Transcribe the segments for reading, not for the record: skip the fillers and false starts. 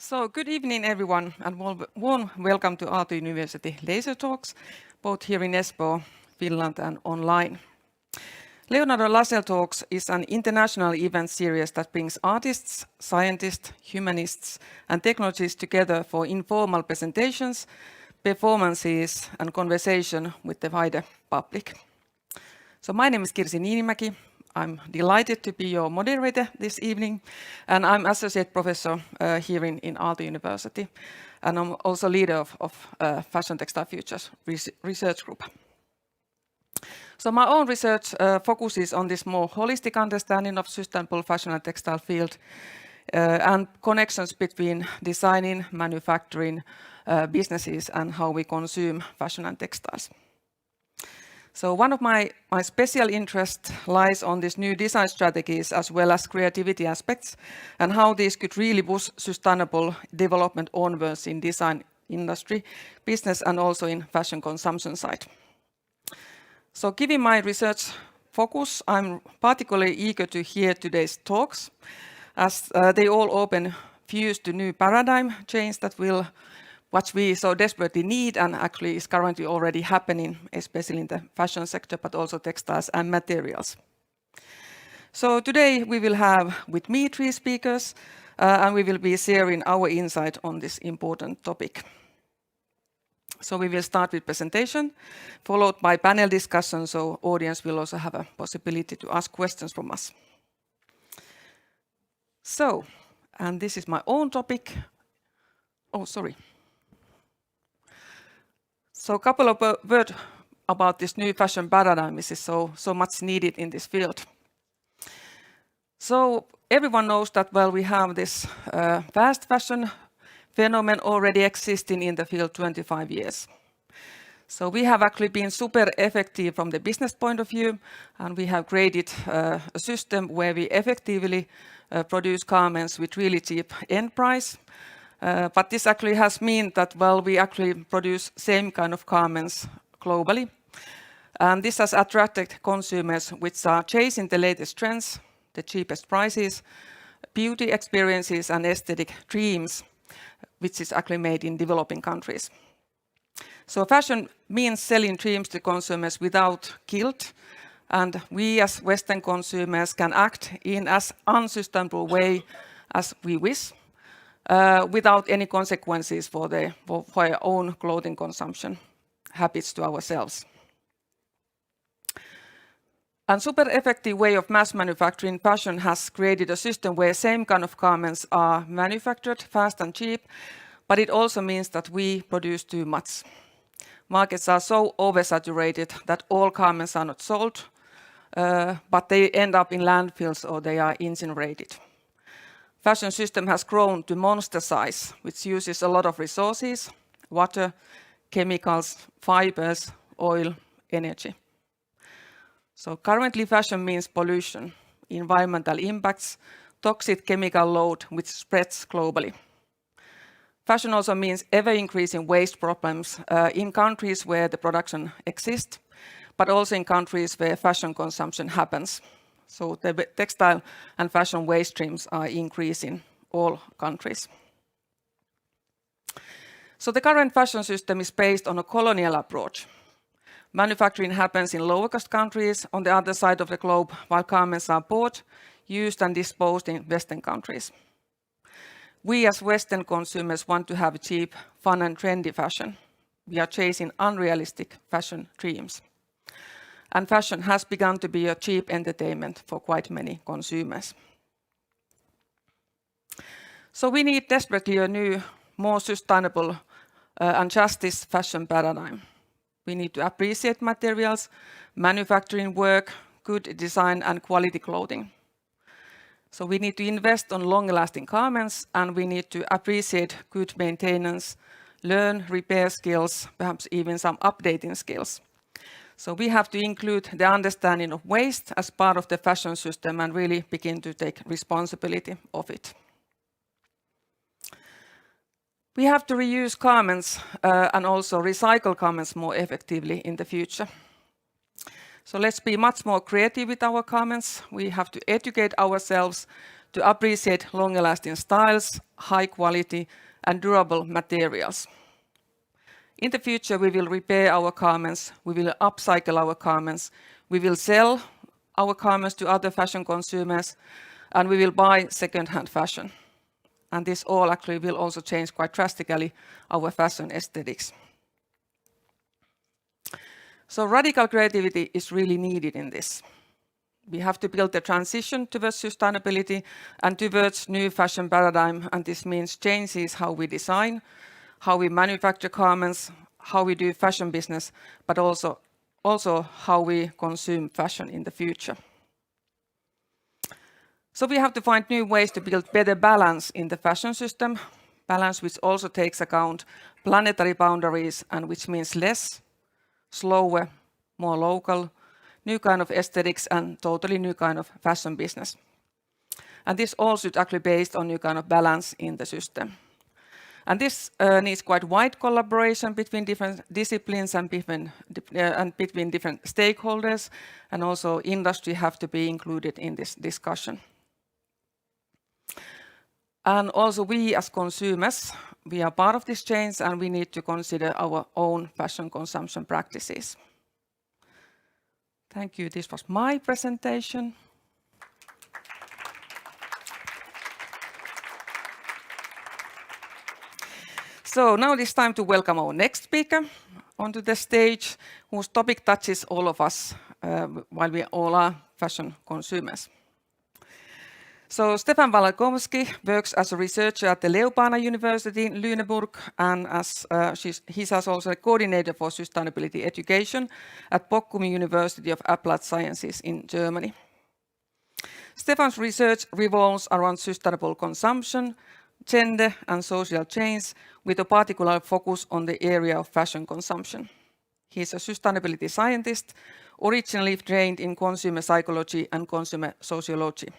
So good evening, everyone, and warm welcome to Aalto University Laser Talks, both here in Espoo, Finland, and online. Leonardo Laser Talks is an international event series that brings artists, scientists, humanists, and technologists together for informal presentations, performances, and conversation with the wider public. So my name is Kirsi Niinimäki. I'm delighted to be your moderator this evening, and I'm associate professor here in Aalto University, and I'm also leader of Fashion Textile Futures research group. So my own research focuses on this more holistic understanding of sustainable fashion and textile field and connections between designing, manufacturing, businesses, and how we consume fashion and textiles. So one of my special interest lies on these new design strategies as well as creativity aspects and how these could really boost sustainable development onwards in design industry, business, and also in fashion consumption side. So given my research focus, I'm particularly eager to hear today's talks as they all open views to new paradigm change that will what we so desperately need and actually is currently already happening, especially in the fashion sector, but also textiles and materials. So today we will have with me 3 speakers and we will be sharing our insight on this important topic. So we will start with presentation, followed by panel discussion, so audience will also have a possibility to ask questions from us. So, and this is my own topic. Oh, sorry. So a couple of words about this new fashion paradigm is so much needed in this field. So everyone knows that, well, we have this fast fashion phenomenon already existing in the field 25 years. So we have actually been super effective from the business point of view, and we have created a system where we effectively produce garments with really cheap end price. But this actually has meant that, well, we actually produce same kind of garments globally. And this has attracted consumers which are chasing the latest trends, the cheapest prices, beauty experiences and aesthetic dreams, which is actually made in developing countries. So fashion means selling dreams to consumers without guilt, and we as Western consumers can act in as unsustainable way as we wish, without any consequences for our own clothing consumption habits to ourselves. And super effective way of mass manufacturing fashion has created a system where same kind of garments are manufactured fast and cheap, but it also means that we produce too much. Markets are so oversaturated that all garments are not sold, but they end up in landfills or they are incinerated. Fashion system has grown to monster size, which uses a lot of resources, water, chemicals, fibers, oil, energy. So currently fashion means pollution, environmental impacts, toxic chemical load which spreads globally. Fashion also means ever-increasing waste problems in countries where the production exists, but also in countries where fashion consumption happens. So the textile and fashion waste streams are increasing in all countries. So the current fashion system is based on a colonial approach. Manufacturing happens in lower cost countries on the other side of the globe, while garments are bought, used and disposed in Western countries. We as Western consumers want to have cheap, fun and trendy fashion. We are chasing unrealistic fashion dreams. And fashion has begun to be a cheap entertainment for quite many consumers. So we need desperately a new, more sustainable and justice fashion paradigm. We need to appreciate materials, manufacturing work, good design and quality clothing. So we need to invest on long-lasting garments and we need to appreciate good maintenance, learn repair skills, perhaps even some updating skills. So we have to include the understanding of waste as part of the fashion system and really begin to take responsibility of it. We have to reuse garments and also recycle garments more effectively in the future. So let's be much more creative with our garments. We have to educate ourselves to appreciate longer-lasting styles, high quality, and durable materials. In the future, we will repair our garments, we will upcycle our garments, we will sell our garments to other fashion consumers, and we will buy second-hand fashion. And this all actually will also change quite drastically our fashion aesthetics. So radical creativity is really needed in this. We have to build the transition towards sustainability and towards new fashion paradigm, and this means changes how we design, how we manufacture garments, how we do fashion business, but also how we consume fashion in the future. So we have to find new ways to build better balance in the fashion system, balance which also takes account planetary boundaries and which means less, slower, more local, new kind of aesthetics and totally new kind of fashion business. And this all should actually be based on new kind of balance in the system. And this needs quite wide collaboration between different disciplines and between different stakeholders, and also industry have to be included in this discussion. And also we as consumers, we are part of this change and we need to consider our own fashion consumption practices. Thank you. This was my presentation. So now it is time to welcome our next speaker onto the stage, whose topic touches all of us while we all are fashion consumers. So Stefan Walakowski works as a researcher at the Leopold University in Lüneburg, and he's also a coordinator for sustainability education at Bochum University of Applied Sciences in Germany. Stefan's research revolves around sustainable consumption, gender and social change, with a particular focus on the area of fashion consumption. He is a sustainability scientist, originally trained in consumer psychology and consumer sociology.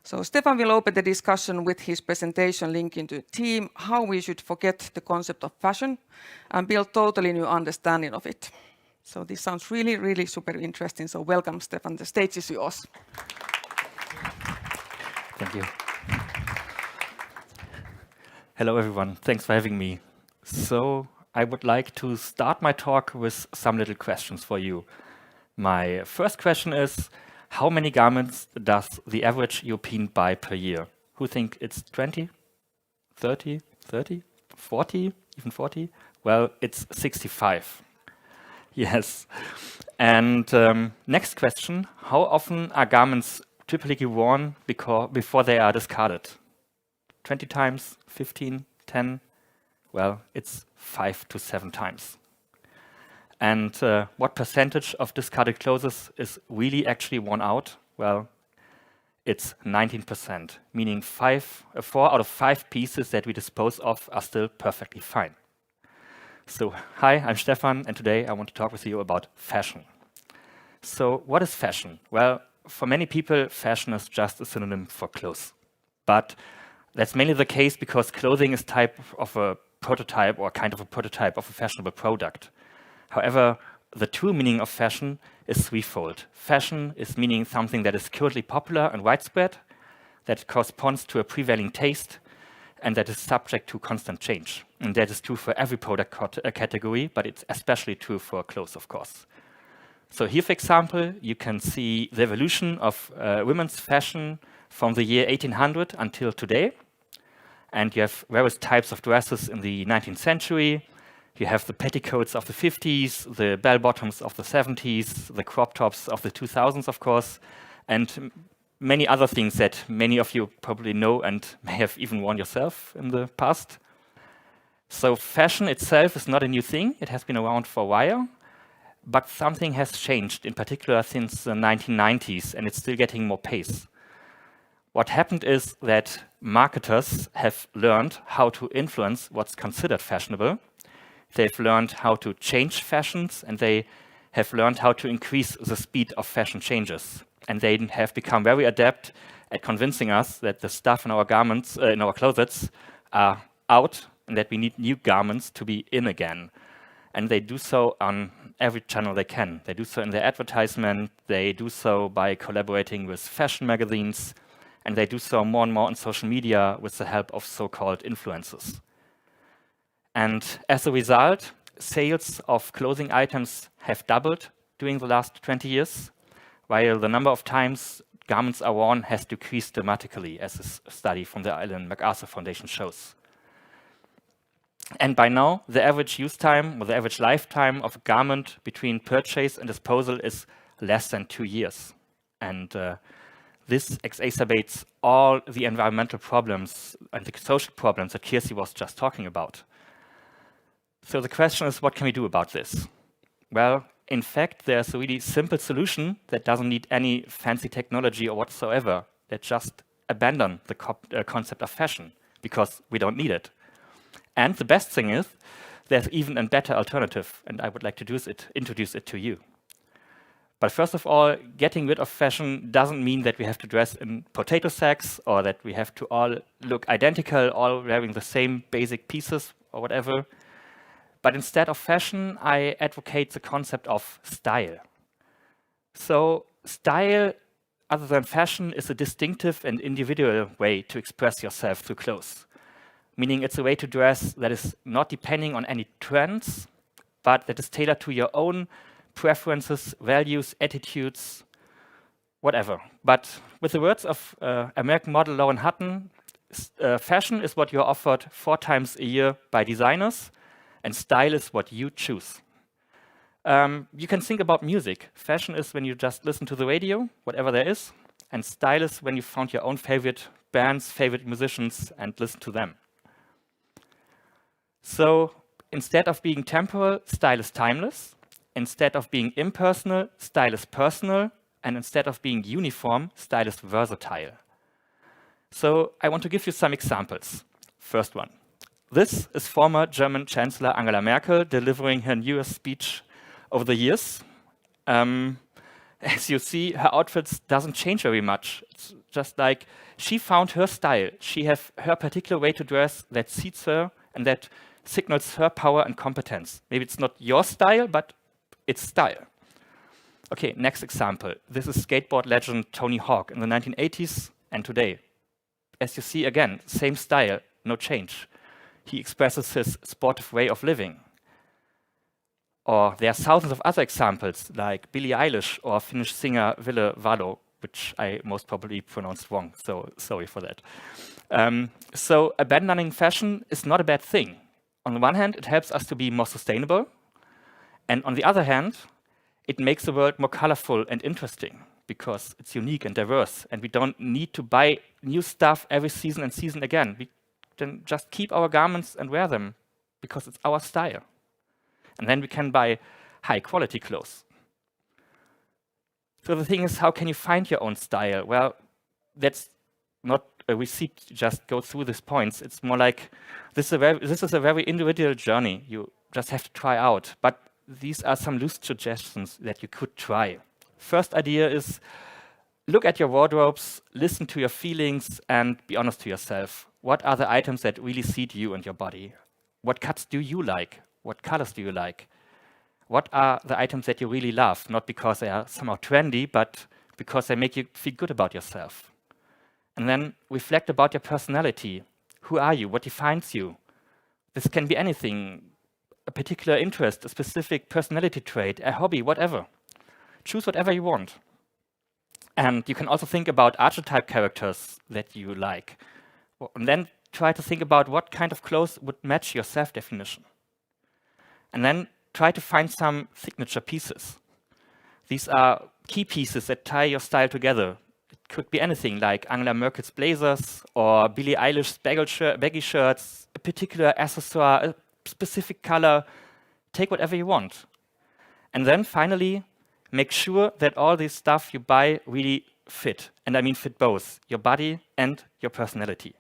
So Stefan will open the discussion with his presentation linking to theme how we should forget the concept of fashion and build totally new understanding of it. So this sounds really, really super interesting. So welcome, Stefan. The stage is yours. Thank you. Hello, everyone. Thanks for having me. So I would like to start my talk with some little questions for you. My first question is, how many garments does the average European buy per year? Who think it's 20, 30, 40, even 40? Well, it's 65. Yes. And next question, how often are garments typically worn before they are discarded? 20 times, 15, 10? Well, it's 5 to 7 times. And what percentage of discarded clothes is really actually worn out? Well, it's 19%, meaning 4 out of 5 pieces that we dispose of are still perfectly fine. So, hi, I'm Stefan, and today I want to talk with you about fashion. So, what is fashion? Well, for many people, fashion is just a synonym for clothes. But that's mainly the case because clothing is type of a prototype or kind of a prototype of a fashionable product. However, the true meaning of fashion is threefold. Fashion is meaning something that is currently popular and widespread, that corresponds to a prevailing taste, and that is subject to constant change. And that is true for every product category, but it's especially true for clothes, of course. So here, for example, you can see the evolution of women's fashion from the year 1800 until today. And you have various types of dresses in the 19th century. You have the petticoats of the 50s, the bell-bottoms of the 70s, the crop tops of the 2000s, of course, and many other things that many of you probably know and may have even worn yourself in the past. So fashion itself is not a new thing. It has been around for a while, but something has changed, in particular since the 1990s, and it's still getting more pace. What happened is that marketers have learned how to influence what's considered fashionable. They've learned how to change fashions, and they have learned how to increase the speed of fashion changes. And they have become very adept at convincing us that the stuff in our garments, in our closets, are out, and that we need new garments to be in again. And they do so on every channel they can. They do so in their advertisement. They do so by collaborating with fashion magazines. and they do so more and more on social media with the help of so-called influencers. And as a result, sales of clothing items have doubled during the last 20 years, while the number of times garments are worn has decreased dramatically, as this study from the Ellen MacArthur Foundation shows. And by now, the average use time, or the average lifetime of a garment between purchase and disposal is less than 2 years. And this exacerbates all the environmental problems and the social problems that Kirsi was just talking about. So the question is, what can we do about this? Well, in fact, there's a really simple solution that doesn't need any fancy technology or whatsoever, that just abandon the concept of fashion, because we don't need it. And the best thing is, there's even a better alternative, and I would like to introduce it to you. But first of all, getting rid of fashion doesn't mean that we have to dress in potato sacks, or that we have to all look identical, all wearing the same basic pieces or whatever. But instead of fashion, I advocate the concept of style. So style, other than fashion, is a distinctive and individual way to express yourself through clothes. Meaning it's a way to dress that is not depending on any trends, but that is tailored to your own preferences, values, attitudes, whatever. But with the words of American model Lauren Hutton, fashion is what you're offered 4 times a year by designers, and style is what you choose. You can think about music. Fashion is when you just listen to the radio, whatever there is, and style is when you found your own favorite bands, favorite musicians, and listen to them. So instead of being temporal, style is timeless. Instead of being impersonal, style is personal. And instead of being uniform, style is versatile. So I want to give you some examples. First one. This is former German Chancellor Angela Merkel delivering her newest speech over the years. As you see, her outfits doesn't change very much. It's just like she found her style. She has her particular way to dress that suits her and that signals her power and competence. Maybe it's not your style, but it's style. Okay, next example. This is skateboard legend Tony Hawk in the 1980s and today. As you see, again, same style, no change. He expresses his sportive way of living. Or there are thousands of other examples, like Billie Eilish or Finnish singer Ville Valo, which I most probably pronounced wrong, so sorry for that. So abandoning fashion is not a bad thing. On the one hand, it helps us to be more sustainable. And on the other hand, it makes the world more colorful and interesting because it's unique and diverse. And we don't need to buy new stuff every season and season again. We can just keep our garments and wear them because it's our style. And then we can buy high quality clothes. So the thing is, how can you find your own style? Well, that's not a receipt to just go through these points. It's more like this is a very individual journey. You just have to try out. But these are some loose suggestions that you could try. First idea is look at your wardrobes, listen to your feelings, and be honest to yourself. What are the items that really suit you and your body? What cuts do you like? What colors do you like? What are the items that you really love? Not because they are somehow trendy, but because they make you feel good about yourself. And then reflect about your personality. Who are you? What defines you? This can be anything, a particular interest, a specific personality trait, a hobby, whatever. Choose whatever you want. And you can also think about archetype characters that you like. And then try to think about what kind of clothes would match your self-definition. And then try to find some signature pieces. These are key pieces that tie your style together. It could be anything like Angela Merkel's blazers or Billie Eilish's baggy shirts, a particular accessoire, a specific color. Take whatever you want. And then finally, make sure that all this stuff you buy really fit. And I mean fit both your body and your personality.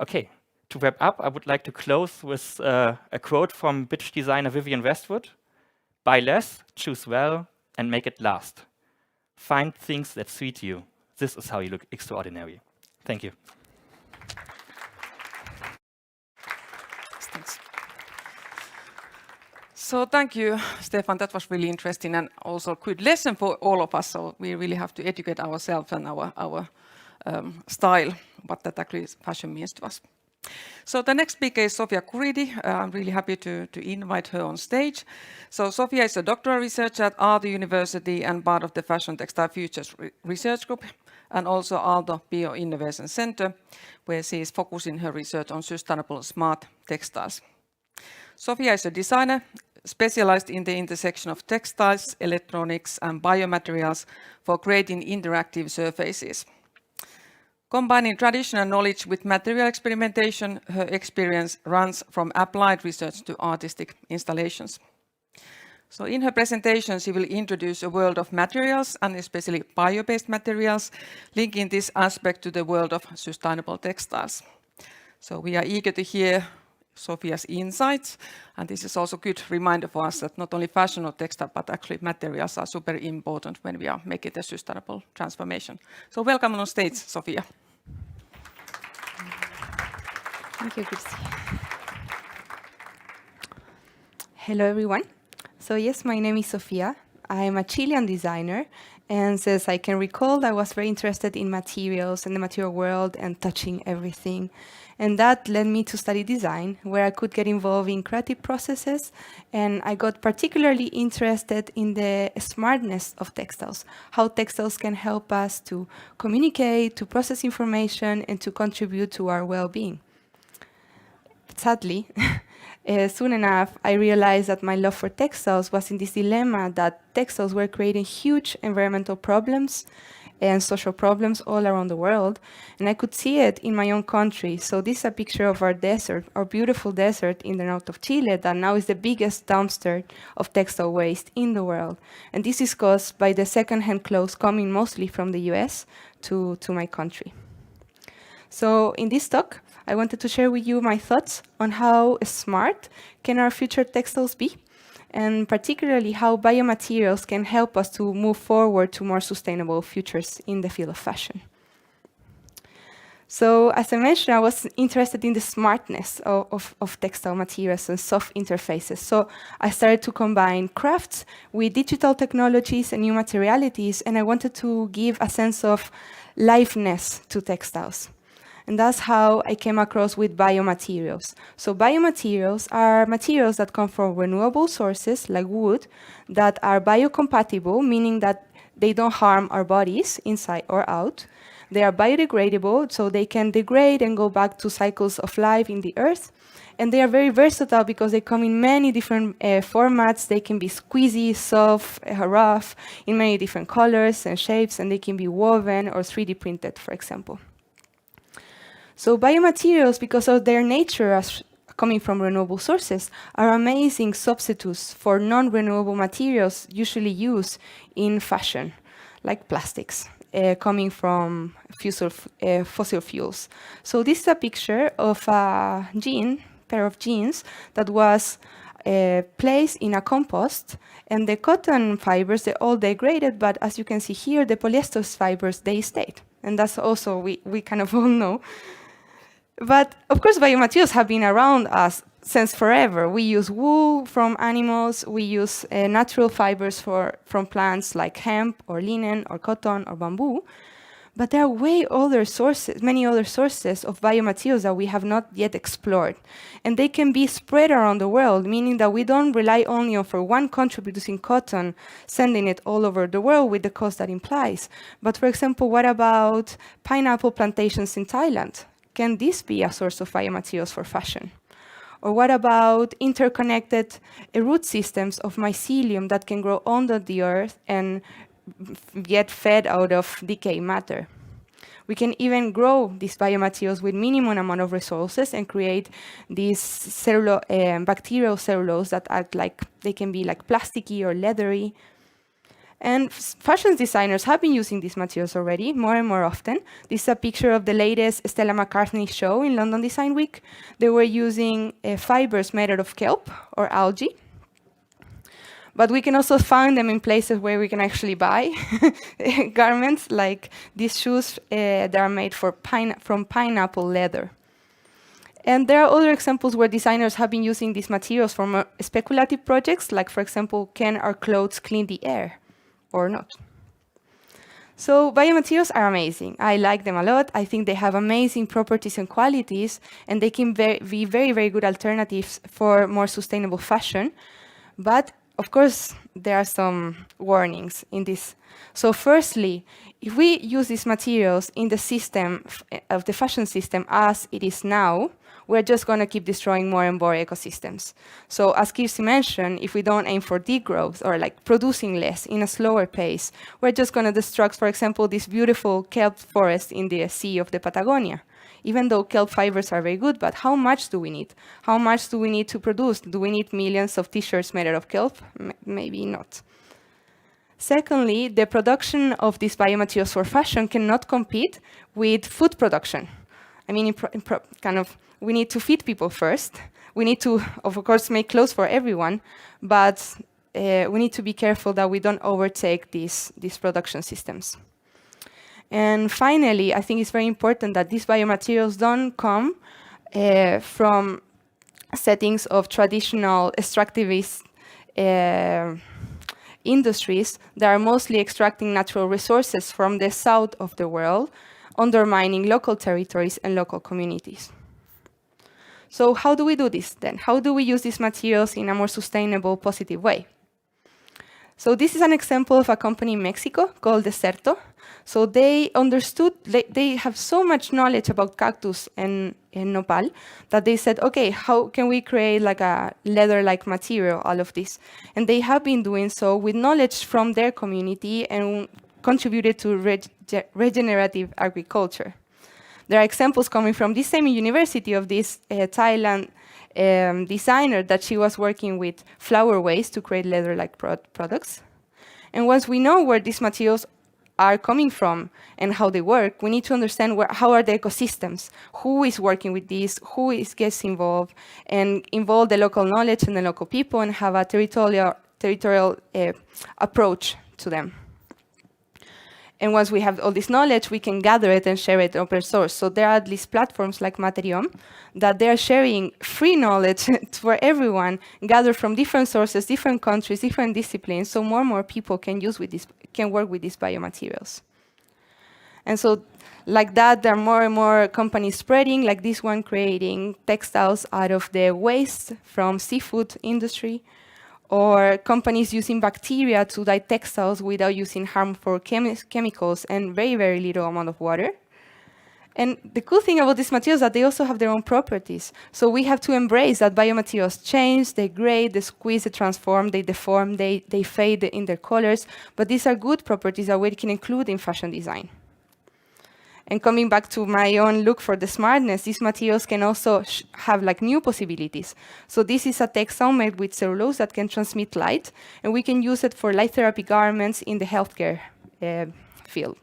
Okay. To wrap up, I would like to close with a quote from British designer Vivienne Westwood. Buy less, choose well, and make it last. Find things that suit you. This is how you look extraordinary. Thank you. Thanks. So thank you, Stefan. That was really interesting and also a good lesson for all of us. So we really have to educate ourselves and our style, what that actually fashion means to us. So the next speaker is Sofia Kuridi. I'm really happy to invite her on stage. So Sofia is a doctoral researcher at Aalto University and part of the Fashion Textile Futures Research Group, and also Aalto Bio-Innovation Center, where she is focusing her research on sustainable smart textiles. Sofia is a designer specialized in the intersection of textiles, electronics, and biomaterials for creating interactive surfaces. Combining traditional knowledge with material experimentation, her experience runs from applied research to artistic installations. So in her presentation, she will introduce a world of materials, and especially bio-based materials, linking this aspect to the world of sustainable textiles. So we are eager to hear Sofia's insights, and this is also a good reminder for us that not only fashion or textile, but actually materials are super important when we are making the sustainable transformation. So welcome on stage, Sofia. Thank you, Kirsi. Hello, everyone. So yes, my name is Sofia. I am a Chilean designer, and as I can recall, I was very interested in materials and the material world and touching everything. And that led me to study design, where I could get involved in creative processes, and I got particularly interested in the smartness of textiles, how textiles can help us to communicate, to process information, and to contribute to our well-being. Sadly, soon enough, I realized that my love for textiles was in this dilemma that textiles were creating huge environmental problems and social problems all around the world, and I could see it in my own country. So this is a picture of our desert, our beautiful desert in the north of Chile, that now is the biggest dumpster of textile waste in the world. And this is caused by the second-hand clothes coming mostly from the US to my country. So in this talk, I wanted to share with you my thoughts on how smart can our future textiles be, and particularly how biomaterials can help us to move forward to more sustainable futures in the field of fashion. So as I mentioned, I was interested in the smartness of textile materials and soft interfaces. So I started to combine crafts with digital technologies and new materialities, and I wanted to give a sense of liveness to textiles. And that's how I came across with biomaterials. So biomaterials are materials that come from renewable sources, like wood, that are biocompatible, meaning that they don't harm our bodies inside or out. They are biodegradable, so they can degrade and go back to cycles of life in the earth. And they are very versatile because they come in many different formats. They can be squeezy, soft, rough, in many different colors and shapes, and they can be woven or 3D printed, for example. So biomaterials, because of their nature as coming from renewable sources, are amazing substitutes for non-renewable materials usually used in fashion, like plastics, coming from fossil fuels. So this is a picture of a pair of jeans that was placed in a compost, and the cotton fibers, they all degraded, but as you can see here, the polyester fibers, they stayed. And that's also, we kind of all know. But of course, biomaterials have been around us since forever. We use wool from animals, we use natural fibers from plants like hemp or linen or cotton or bamboo. But there are many other sources of biomaterials that we have not yet explored. And they can be spread around the world, meaning that we don't rely only on for one country producing cotton, sending it all over the world with the cost that implies. But for example, what about pineapple plantations in Thailand? Can this be a source of biomaterials for fashion? Or what about interconnected root systems of mycelium that can grow under the earth and get fed out of decayed matter? We can even grow these biomaterials with minimum amount of resources and create these bacterial cellulose that act like, they can be like plasticky or leathery. And fashion designers have been using these materials already, more and more often. This is a picture of the latest Stella McCartney show in London Design Week. They were using fibers made out of kelp or algae. But we can also find them in places where we can actually buy garments, like these shoes that are made from pineapple leather. And there are other examples where designers have been using these materials for speculative projects, like, for example, can our clothes clean the air or not? So biomaterials are amazing. I like them a lot. I think they have amazing properties and qualities, and they can be very, very good alternatives for more sustainable fashion. But of course, there are some warnings in this. So firstly, if we use these materials in the system of the fashion system as it is now, we're just going to keep destroying more and more ecosystems. So as Kirsi mentioned, if we don't aim for degrowth or like producing less in a slower pace, we're just going to destroy, for example, this beautiful kelp forest in the sea of the Patagonia. Even though kelp fibers are very good, but how much do we need? How much do we need to produce? Do we need millions of t-shirts made out of kelp? Maybe not. Secondly, the production of these biomaterials for fashion cannot compete with food production. I mean, we need to feed people first. We need to, of course, make clothes for everyone, but we need to be careful that we don't overtake these production systems. And finally, I think it's very important that these biomaterials don't come from settings of traditional extractivist industries that are mostly extracting natural resources from the south of the world, undermining local territories and local communities. So how do we do this then? How do we use these materials in a more sustainable, positive way? So this is an example of a company in Mexico called Deserto. So they understood, they have so much knowledge about cactus and nopal that they said, okay, how can we create like a leather-like material, all of this? And they have been doing so with knowledge from their community and contributed to regenerative agriculture. There are examples coming from this same university of this Thailand designer that she was working with flower waste to create leather-like products. And once we know where these materials are coming from and how they work, we need to understand how are the ecosystems, who is working with this, who gets involved, and involve the local knowledge and the local people and have a territorial approach to them. And once we have all this knowledge, we can gather it and share it open source. So there are at least platforms like Materiom that they're sharing free knowledge for everyone, gathered from different sources, different countries, different disciplines, so more and more people can work with these biomaterials. And so like that, there are more and more companies spreading, like this one creating textiles out of the waste from seafood industry, or companies using bacteria to dye textiles without using harmful chemicals and very, very little amount of water. And the cool thing about these materials is that they also have their own properties. So we have to embrace that biomaterials change, they grade, they squeeze, they transform, they deform, they fade in their colors. But these are good properties that we can include in fashion design. And coming back to my own look for the smartness, these materials can also have like new possibilities. So this is a textile made with cellulose that can transmit light, and we can use it for light therapy garments in the healthcare field.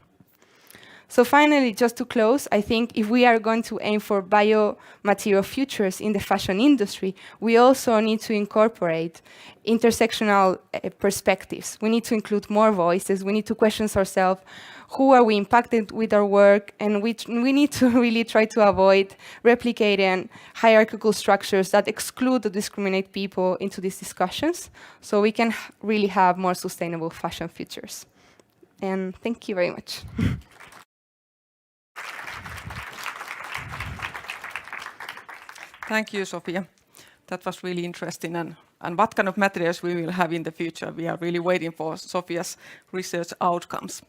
So finally, just to close, I think if we are going to aim for biomaterial futures in the fashion industry, we also need to incorporate intersectional perspectives. We need to include more voices. We need to question ourselves, who are we impacted with our work? And we need to really try to avoid replicating hierarchical structures that exclude or discriminate people into these discussions, so we can really have more sustainable fashion futures. And thank you very much. Thank you, Sofia. That was really interesting. And what kind of materials we will have in the future? We are really waiting for Sofia's research outcomes.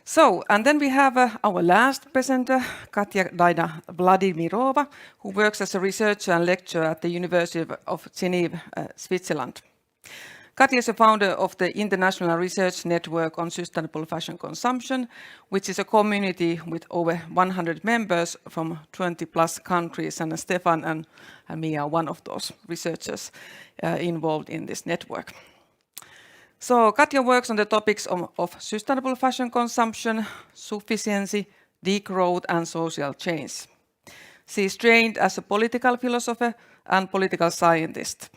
So, and then we have our last presenter, Katja Daina Vladimirova, who works as a researcher and lecturer at the University of Geneva, Switzerland. Katja is a founder of the International Research Network on Sustainable Fashion Consumption, which is a community with over 100 members from 20+ countries, and Stefan and me are one of those researchers involved in this network. So Katja works on the topics of sustainable fashion consumption, sufficiency, degrowth, and social change. She is trained as a political philosopher and political scientist.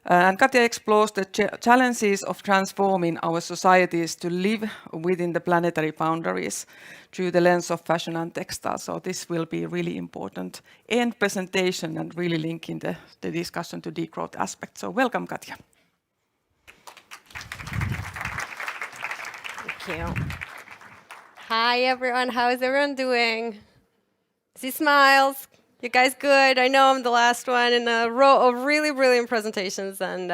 And Katja explores the challenges of transforming our societies to live within the planetary boundaries through the lens of fashion and textiles. So this will be a really important end presentation and really linking the discussion to degrowth aspect. So welcome, Katja. Thank you. Hi everyone, how is everyone doing? See smiles. You guys good? I know I'm the last one in a row of really brilliant presentations, and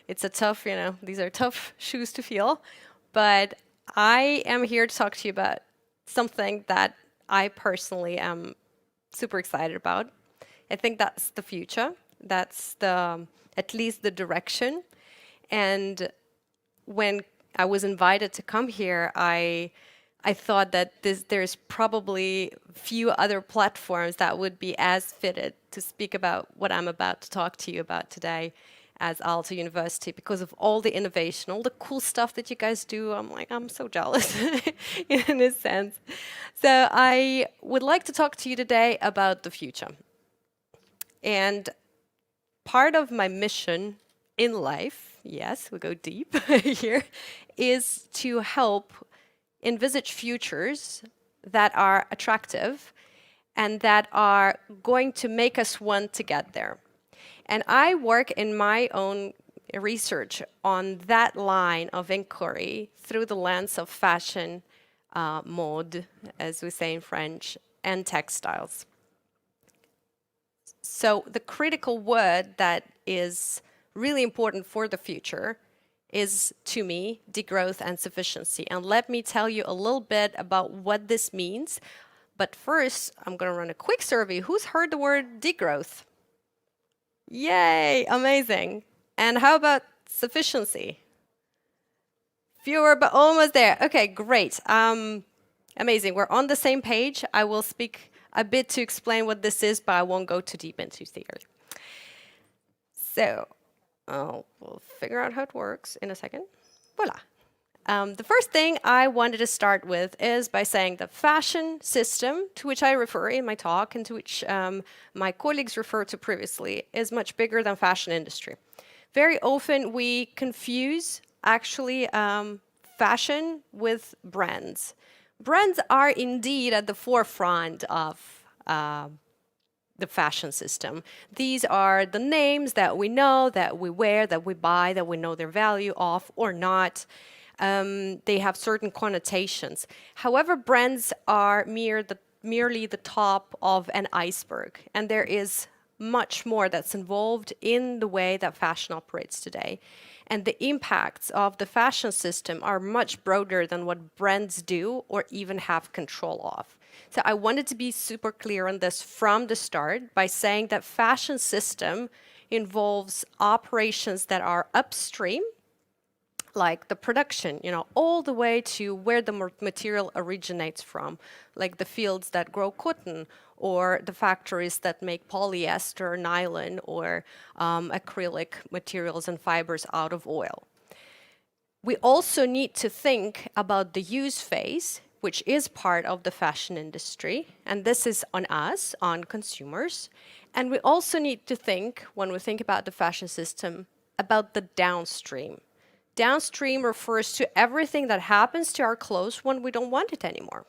it's a tough, these are tough shoes to fill. But I am here to talk to you about something that I personally am super excited about. I think that's the future. That's at least the direction. And when I was invited to come here, I thought that there's probably few other platforms that would be as fitted to speak about what I'm about to talk to you about today as Aalto University, because of all the innovation, all the cool stuff that you guys do. I'm so jealous in a sense. So I would like to talk to you today about the future. And part of my mission in life, yes, we go deep here, is to help envisage futures that are attractive and that are going to make us want to get there. And I work in my own research on that line of inquiry through the lens of fashion, mode, as we say in French, and textiles. So the critical word that is really important for the future is, to me, degrowth and sufficiency. And let me tell you a little bit about what this means. But first, I'm going to run a quick survey. Who's heard the word degrowth? Yay, amazing. And how about sufficiency? Fewer, but almost there. Okay, great. Amazing. We're on the same page. I will speak a bit to explain what this is, but I won't go too deep into theory. So, we'll figure out how it works in a second. Voila. The first thing I wanted to start with is by saying the fashion system, to which I refer in my talk and to which my colleagues referred to previously, is much bigger than fashion industry. Very often we confuse actually fashion with brands. Brands are indeed at the forefront of the fashion system. These are the names that we know, that we wear, that we buy, that we know their value of or not. They have certain connotations. However, brands are merely the top of an iceberg, and there is much more that's involved in the way that fashion operates today. And the impacts of the fashion system are much broader than what brands do or even have control of. So I wanted to be super clear on this from the start by saying that fashion system involves operations that are upstream, like the production, all the way to where the material originates from, like the fields that grow cotton or the factories that make polyester, nylon, or acrylic materials and fibers out of oil. We also need to think about the use phase, which is part of the fashion industry, and this is on us, on consumers. And we also need to think, when we think about the fashion system, about the downstream. Downstream refers to everything that happens to our clothes when we don't want it anymore.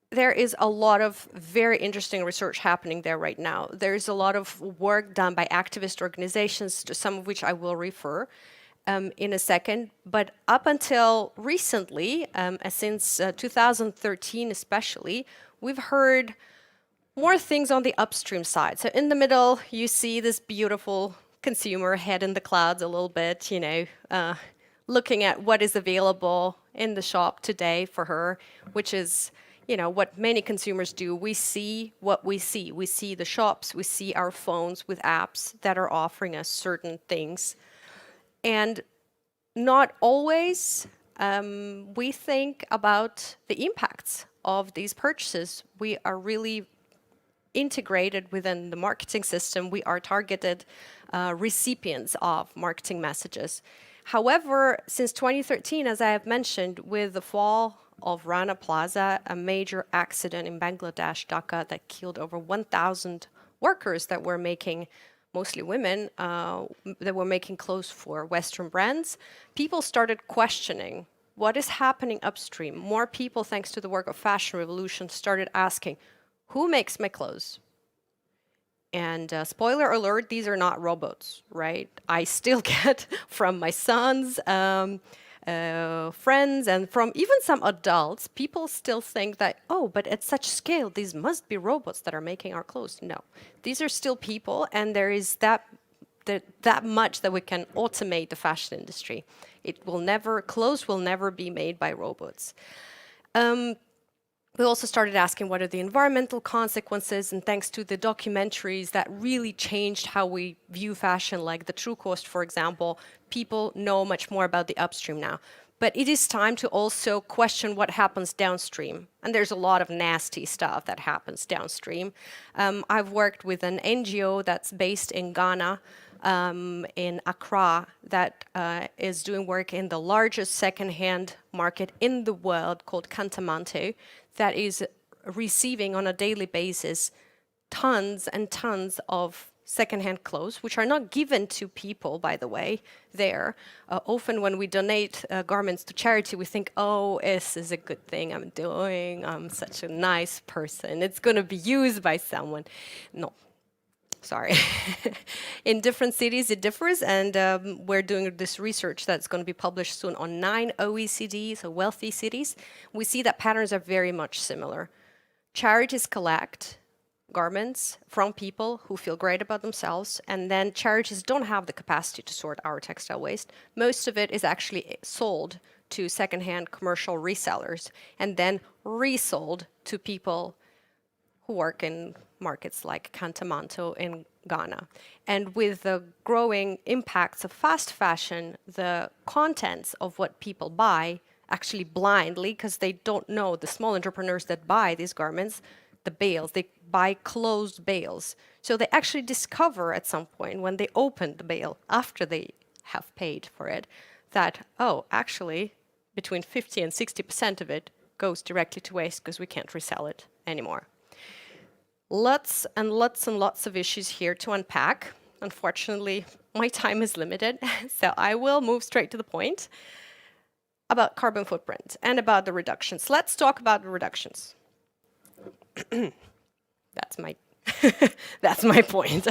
There is a lot of very interesting research happening there right now. There's a lot of work done by activist organizations, to some of which I will refer in a second. But up until recently, since 2013 especially, we've heard more things on the upstream side. So in the middle, you see this beautiful consumer head in the clouds a little bit, looking at what is available in the shop today for her, which is, what many consumers do. We see what we see. We see the shops, we see our phones with apps that are offering us certain things. And not always we think about the impacts of these purchases. We are really integrated within the marketing system. We are targeted recipients of marketing messages. However, since 2013, as I have mentioned, with the fall of Rana Plaza, a major accident in Bangladesh, Dhaka, that killed over 1,000 workers that were making, mostly women, that were making clothes for Western brands, people started questioning what is happening upstream. More people, thanks to the work of Fashion Revolution, started asking, who makes my clothes? And spoiler alert, these are not robots, right? I still get from my sons friends and from even some adults, people still think that, oh, but at such scale, these must be robots that are making our clothes. No, these are still people, and there is that much that we can automate the fashion industry. Clothes will never be made by robots. We also started asking what are the environmental consequences, and thanks to the documentaries that really changed how we view fashion, like The True Cost, for example, people know much more about the upstream now. But it is time to also question what happens downstream. And there's a lot of nasty stuff that happens downstream. I've worked with an NGO that's based in Ghana, in Accra, that is doing work in the largest second-hand market in the world called counteract, that is receiving on a daily basis tons and tons of second-hand clothes, which are not given to people, by the way, there. Often when we donate garments to charity, we think, oh, this is a good thing I'm doing. I'm such a nice person. It's going to be used by someone. No. Sorry. In different cities, it differs, and we're doing this research that's going to be published soon on 9 OECD, so wealthy cities. We see that patterns are very much similar. Charities collect garments from people who feel great about themselves, and then charities don't have the capacity to sort our textile waste. Most of it is actually sold to secondhand commercial resellers, and then resold to people who work in markets like Kantamanto in Ghana. And with the growing impacts of fast fashion, the contents of what people buy, actually blindly, because they don't know, the small entrepreneurs that buy these garments, the bales, they buy closed bales. So they actually discover at some point when they open the bale, after they have paid for it, that, oh, actually, between 50 and 60% of it goes directly to waste because we can't resell it anymore. Lots and lots and lots of issues here to unpack. Unfortunately, my time is limited, so I will move straight to the point about carbon footprint and about the reductions. Let's talk about the reductions. That's my point.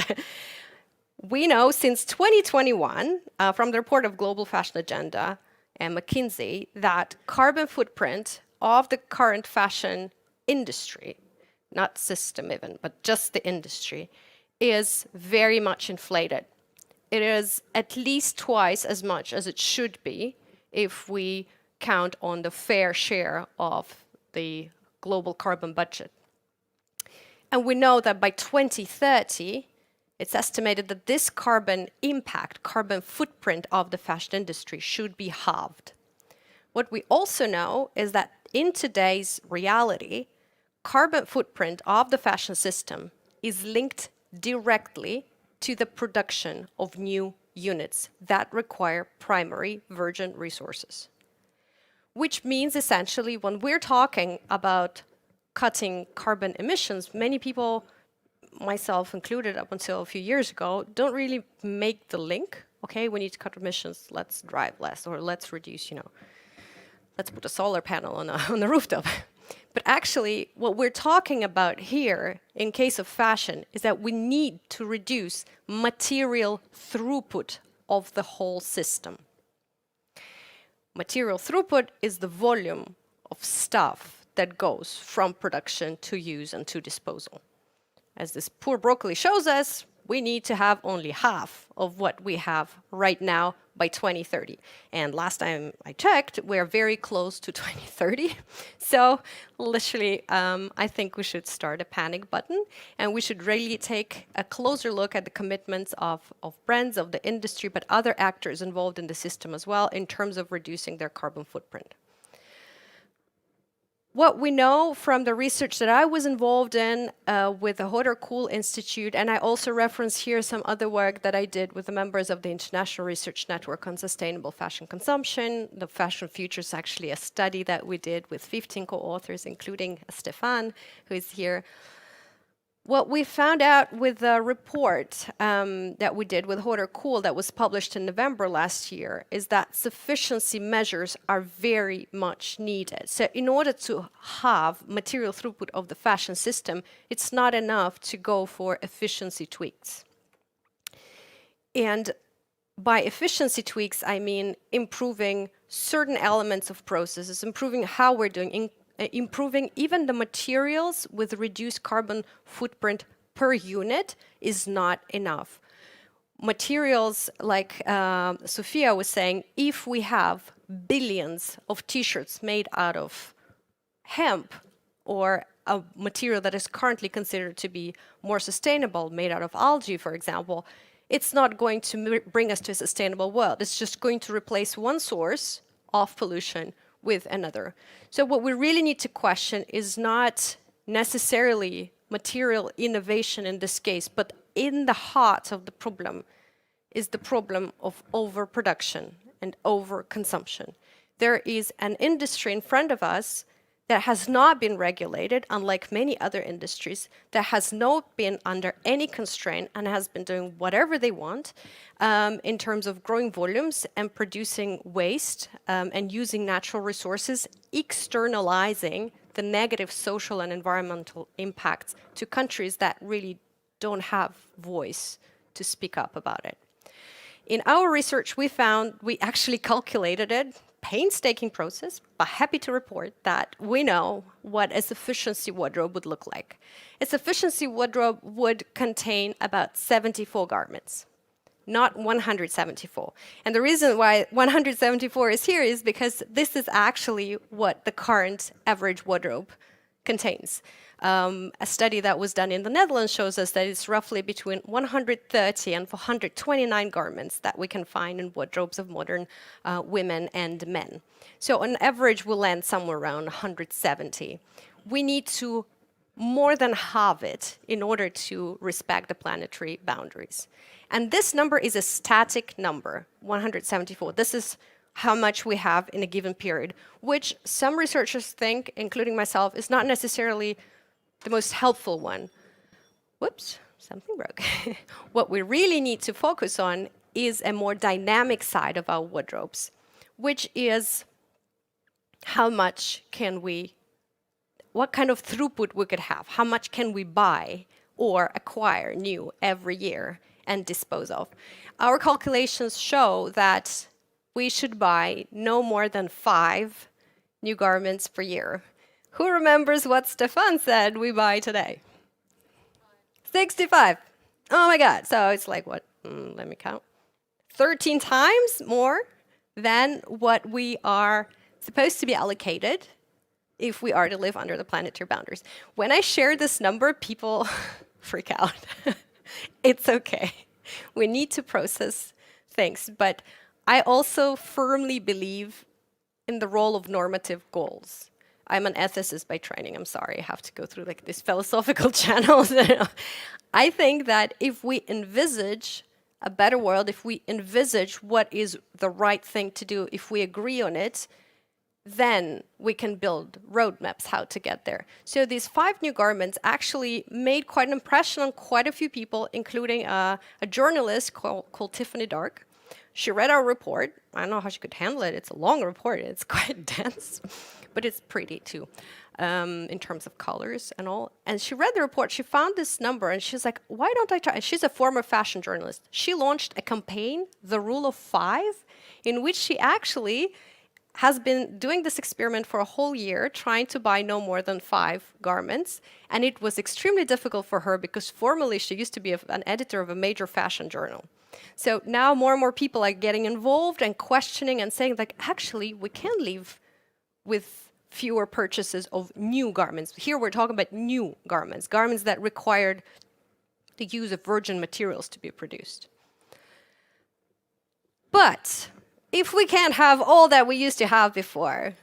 We know since 2021, from the report of Global Fashion Agenda and McKinsey, that carbon footprint of the current fashion industry, not system even, but just the industry, is very much inflated. It is at least twice as much as it should be if we count on the fair share of the global carbon budget. And we know that by 2030, it's estimated that this carbon impact, carbon footprint of the fashion industry should be halved. What we also know is that in today's reality, carbon footprint of the fashion system is linked directly to the production of new units that require primary virgin resources. Which means essentially when we're talking about cutting carbon emissions, many people, myself included up until a few years ago, don't really make the link. Okay, we need to cut emissions, let's drive less, or let's reduce, let's put a solar panel on the rooftop. But actually, what we're talking about here, in case of fashion, is that we need to reduce material throughput of the whole system. Material throughput is the volume of stuff that goes from production to use and to disposal. As this poor broccoli shows us, we need to have only half of what we have right now by 2030. And last time I checked, we're very close to 2030. So literally, I think we should start a panic button, and we should really take a closer look at the commitments of brands, of the industry, but other actors involved in the system as well in terms of reducing their carbon footprint. What we know from the research that I was involved in with the Hot or Cool Institute, and I also reference here some other work that I did with the members of the International Research Network on Sustainable Fashion Consumption. The Fashion Future is actually a study that we did with 15 co-authors, including Stefan, who is here. What we found out with the report that we did with Hot or Cool that was published in November last year is that sufficiency measures are very much needed. So in order to have material throughput of the fashion system, it's not enough to go for efficiency tweaks. And by efficiency tweaks, I mean improving certain elements of processes, improving how we're doing, improving even the materials with reduced carbon footprint per unit is not enough. Materials, like Sophia was saying, if we have billions of t-shirts made out of hemp or a material that is currently considered to be more sustainable, made out of algae, for example, it's not going to bring us to a sustainable world. It's just going to replace one source of pollution with another. So what we really need to question is not necessarily material innovation in this case, but in the heart of the problem is the problem of overproduction and overconsumption. There is an industry in front of us that has not been regulated, unlike many other industries, that has not been under any constraint and has been doing whatever they want in terms of growing volumes and producing waste and using natural resources, externalizing the negative social and environmental impacts to countries that really don't have voice to speak up about it. In our research, we actually calculated it, painstaking process, but happy to report that we know what a sufficiency wardrobe would look like. A sufficiency wardrobe would contain about 74 garments, not 174. And the reason why 174 is here is because this is actually what the current average wardrobe contains. A study that was done in the Netherlands shows us that it's roughly between 130 and 429 garments that we can find in wardrobes of modern women and men. So on average, we'll land somewhere around 170. We need to more than halve it in order to respect the planetary boundaries. And this number is a static number, 174. This is how much we have in a given period, which some researchers think, including myself, is not necessarily the most helpful one. Whoops, something broke. What we really need to focus on is a more dynamic side of our wardrobes, which is how much can we, what kind of throughput we could have, how much can we buy or acquire new every year and dispose of. Our calculations show that we should buy no more than 5 new garments per year. Who remembers what Stefan said we buy today? 65. Oh my God. So it's like what? Let me count. 13 times more than what we are supposed to be allocated if we are to live under the planetary boundaries. When I share this number, people freak out. It's okay. We need to process things. But I also firmly believe in the role of normative goals. I'm an ethicist by training. I'm sorry, I have to go through like these philosophical channels. I think that if we envisage a better world, if we envisage what is the right thing to do, if we agree on it, then we can build roadmaps how to get there. So these 5 new garments actually made quite an impression on quite a few people, including a journalist called Tiffany Dark. She read our report. I don't know how she could handle it. It's a long report. It's quite dense, but it's pretty too, in terms of colors and all. And she read the report. She found this number, and she's like, why don't I try? And she's a former fashion journalist. She launched a campaign, The Rule of 5, in which she actually has been doing this experiment for a whole year, trying to buy no more than 5 garments. And it was extremely difficult for her because formerly she used to be an editor of a major fashion journal. So now more and more people are getting involved and questioning and saying, like, actually, we can live with fewer purchases of new garments. Here we're talking about new garments, garments that required the use of virgin materials to be produced. But if we can't have all that we used to have before,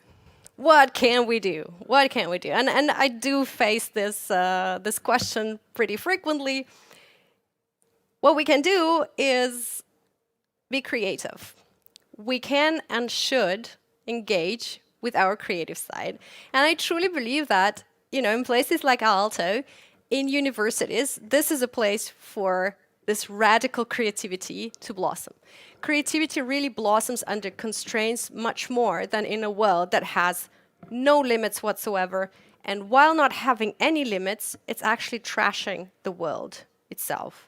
what can we do? What can we do? And I do face this, this question pretty frequently. What we can do is be creative. We can and should engage with our creative side. And I truly believe that, you know, in places like Aalto, in universities, this is a place for this radical creativity to blossom. Creativity really blossoms under constraints much more than in a world that has no limits whatsoever. And while not having any limits, it's actually trashing the world itself.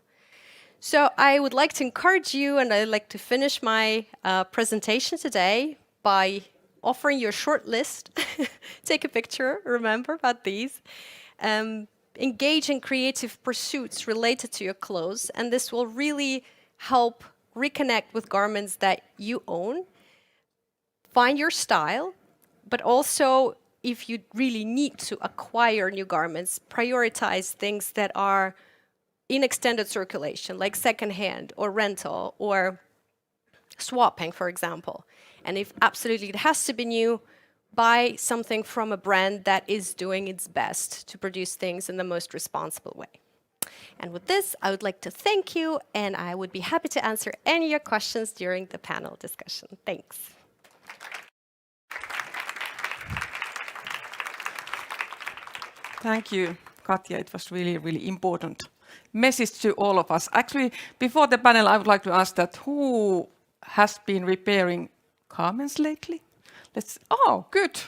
So I would like to encourage you, and I'd like to finish my presentation today by offering you a short list. Take a picture, remember about these. Engage in creative pursuits related to your clothes, and this will really help reconnect with garments that you own. Find your style, but also, if you really need to acquire new garments, prioritize things that are in extended circulation, like secondhand or rental or swapping, for example. And if absolutely it has to be new, buy something from a brand that is doing its best to produce things in the most responsible way. And with this, I would like to thank you, and I would be happy to answer any of your questions during the panel discussion. Thanks. Thank you, Katja. It was really, really important message to all of us. Actually, before the panel, I would like to ask that who has been repairing garments lately? Oh, good.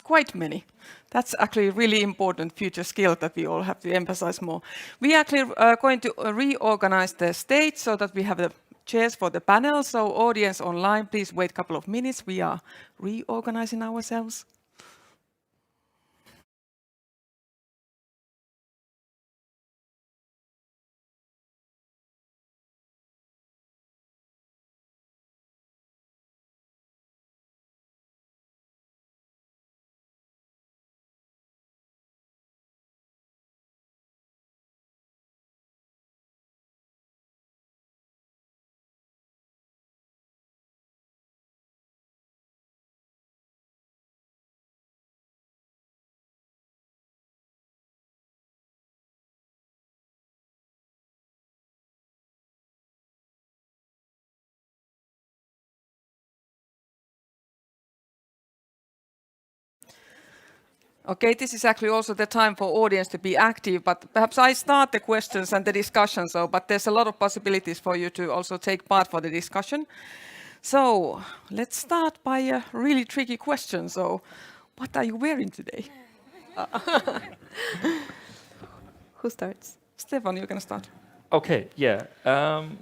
Quite many. That's actually a really important future skill that we all have to emphasize more. We are actually going to reorganize the stage so that we have the chairs for the panel. So audience online, please wait a couple of minutes. We are reorganizing ourselves. Okay, this is actually also the time for audience to be active, but perhaps I start the questions and the discussion, but there's a lot of possibilities for you to also take part for the discussion. So let's start by a really tricky question. So what are you wearing today? Who starts? Stefan, you can start. Okay, yeah.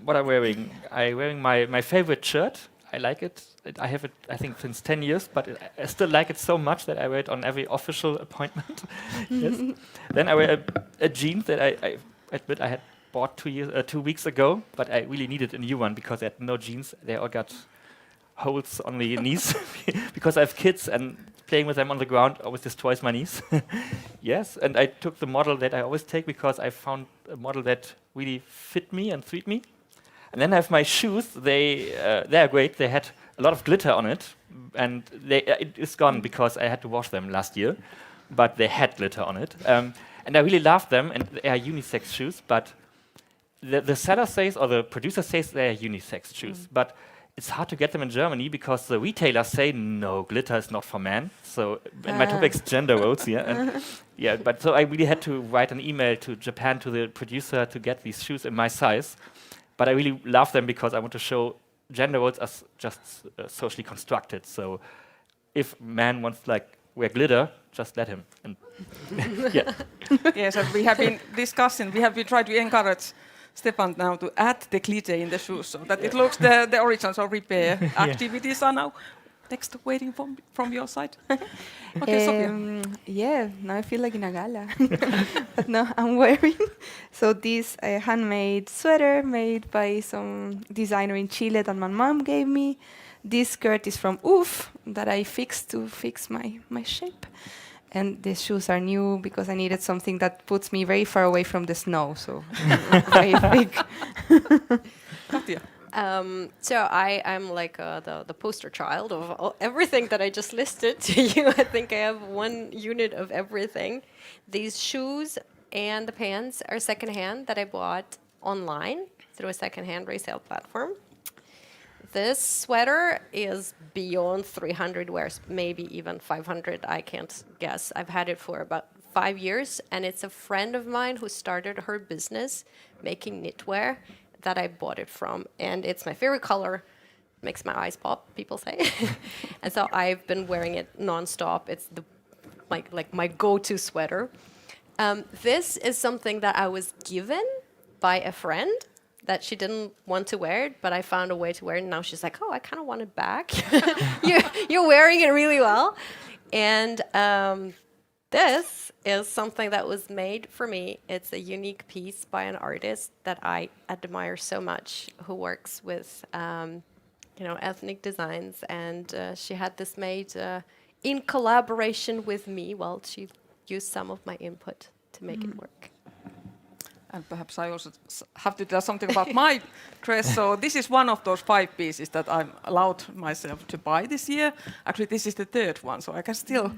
What I'm wearing my favorite shirt. I like it. I have it, I think, since 10 years, but I still like it so much that I wear it on every official appointment. Yes. Then I wear a jeans that I admit I had bought 2 weeks ago, but I really needed a new one because I had no jeans. They all got holes on the knees because I have kids, and playing with them on the ground always destroys my knees. Yes, and I took the model that I always take because I found a model that really fit me and suit me. And then I have my shoes. They are great. They had a lot of glitter on it, and it is gone because I had to wash them last year. But they had glitter on it, and I really love them. And they are unisex shoes. But the seller says, or the producer says, they are unisex shoes. But it's hard to get them in Germany because the retailers say no, glitter is not for men. So and my topic is gender roles. Yeah, but so I really had to write an email to Japan to the producer to get these shoes in my size. But I really love them because I want to show gender roles as just socially constructed. So if man wants wear glitter, just let him. And yeah. Yes, and we have been discussing. We have been trying to encourage Stefan now to add the glitter in the shoes so that it looks the original. So repair activities are now next waiting from your side. Okay, Sofia. Yeah, now I feel like in a gala. But no, I'm wearing this handmade sweater made by some designer in Chile that my mom gave me. This skirt is from Oof that I fixed to fix my shape. And these shoes are new because I needed something that puts me very far away from the snow, so very big. Katja. So I'm like the poster child of everything that I just listed to you. I think I have one unit of everything. These shoes and the pants are secondhand that I bought online through a secondhand resale platform. This sweater is beyond 300 wears, maybe even 500, I can't guess. I've had it for about 5 years, and it's a friend of mine who started her business making knitwear that I bought it from. And it's my favorite color. Makes my eyes pop, people say. And so I've been wearing it nonstop. It's my go-to sweater. This is something that I was given by a friend that she didn't want to wear it, but I found a way to wear it. And now she's like, oh, I kind of want it back. You're wearing it really well. And this is something that was made for me. It's a unique piece by an artist that I admire so much, who works with ethnic designs. And she had this made in collaboration with me. Well, she used some of my input to make it work. And perhaps I also have to tell something about my dress. So this is one of those 5 pieces that I'm allowed myself to buy this year. Actually, this is the 3rd one, so I can still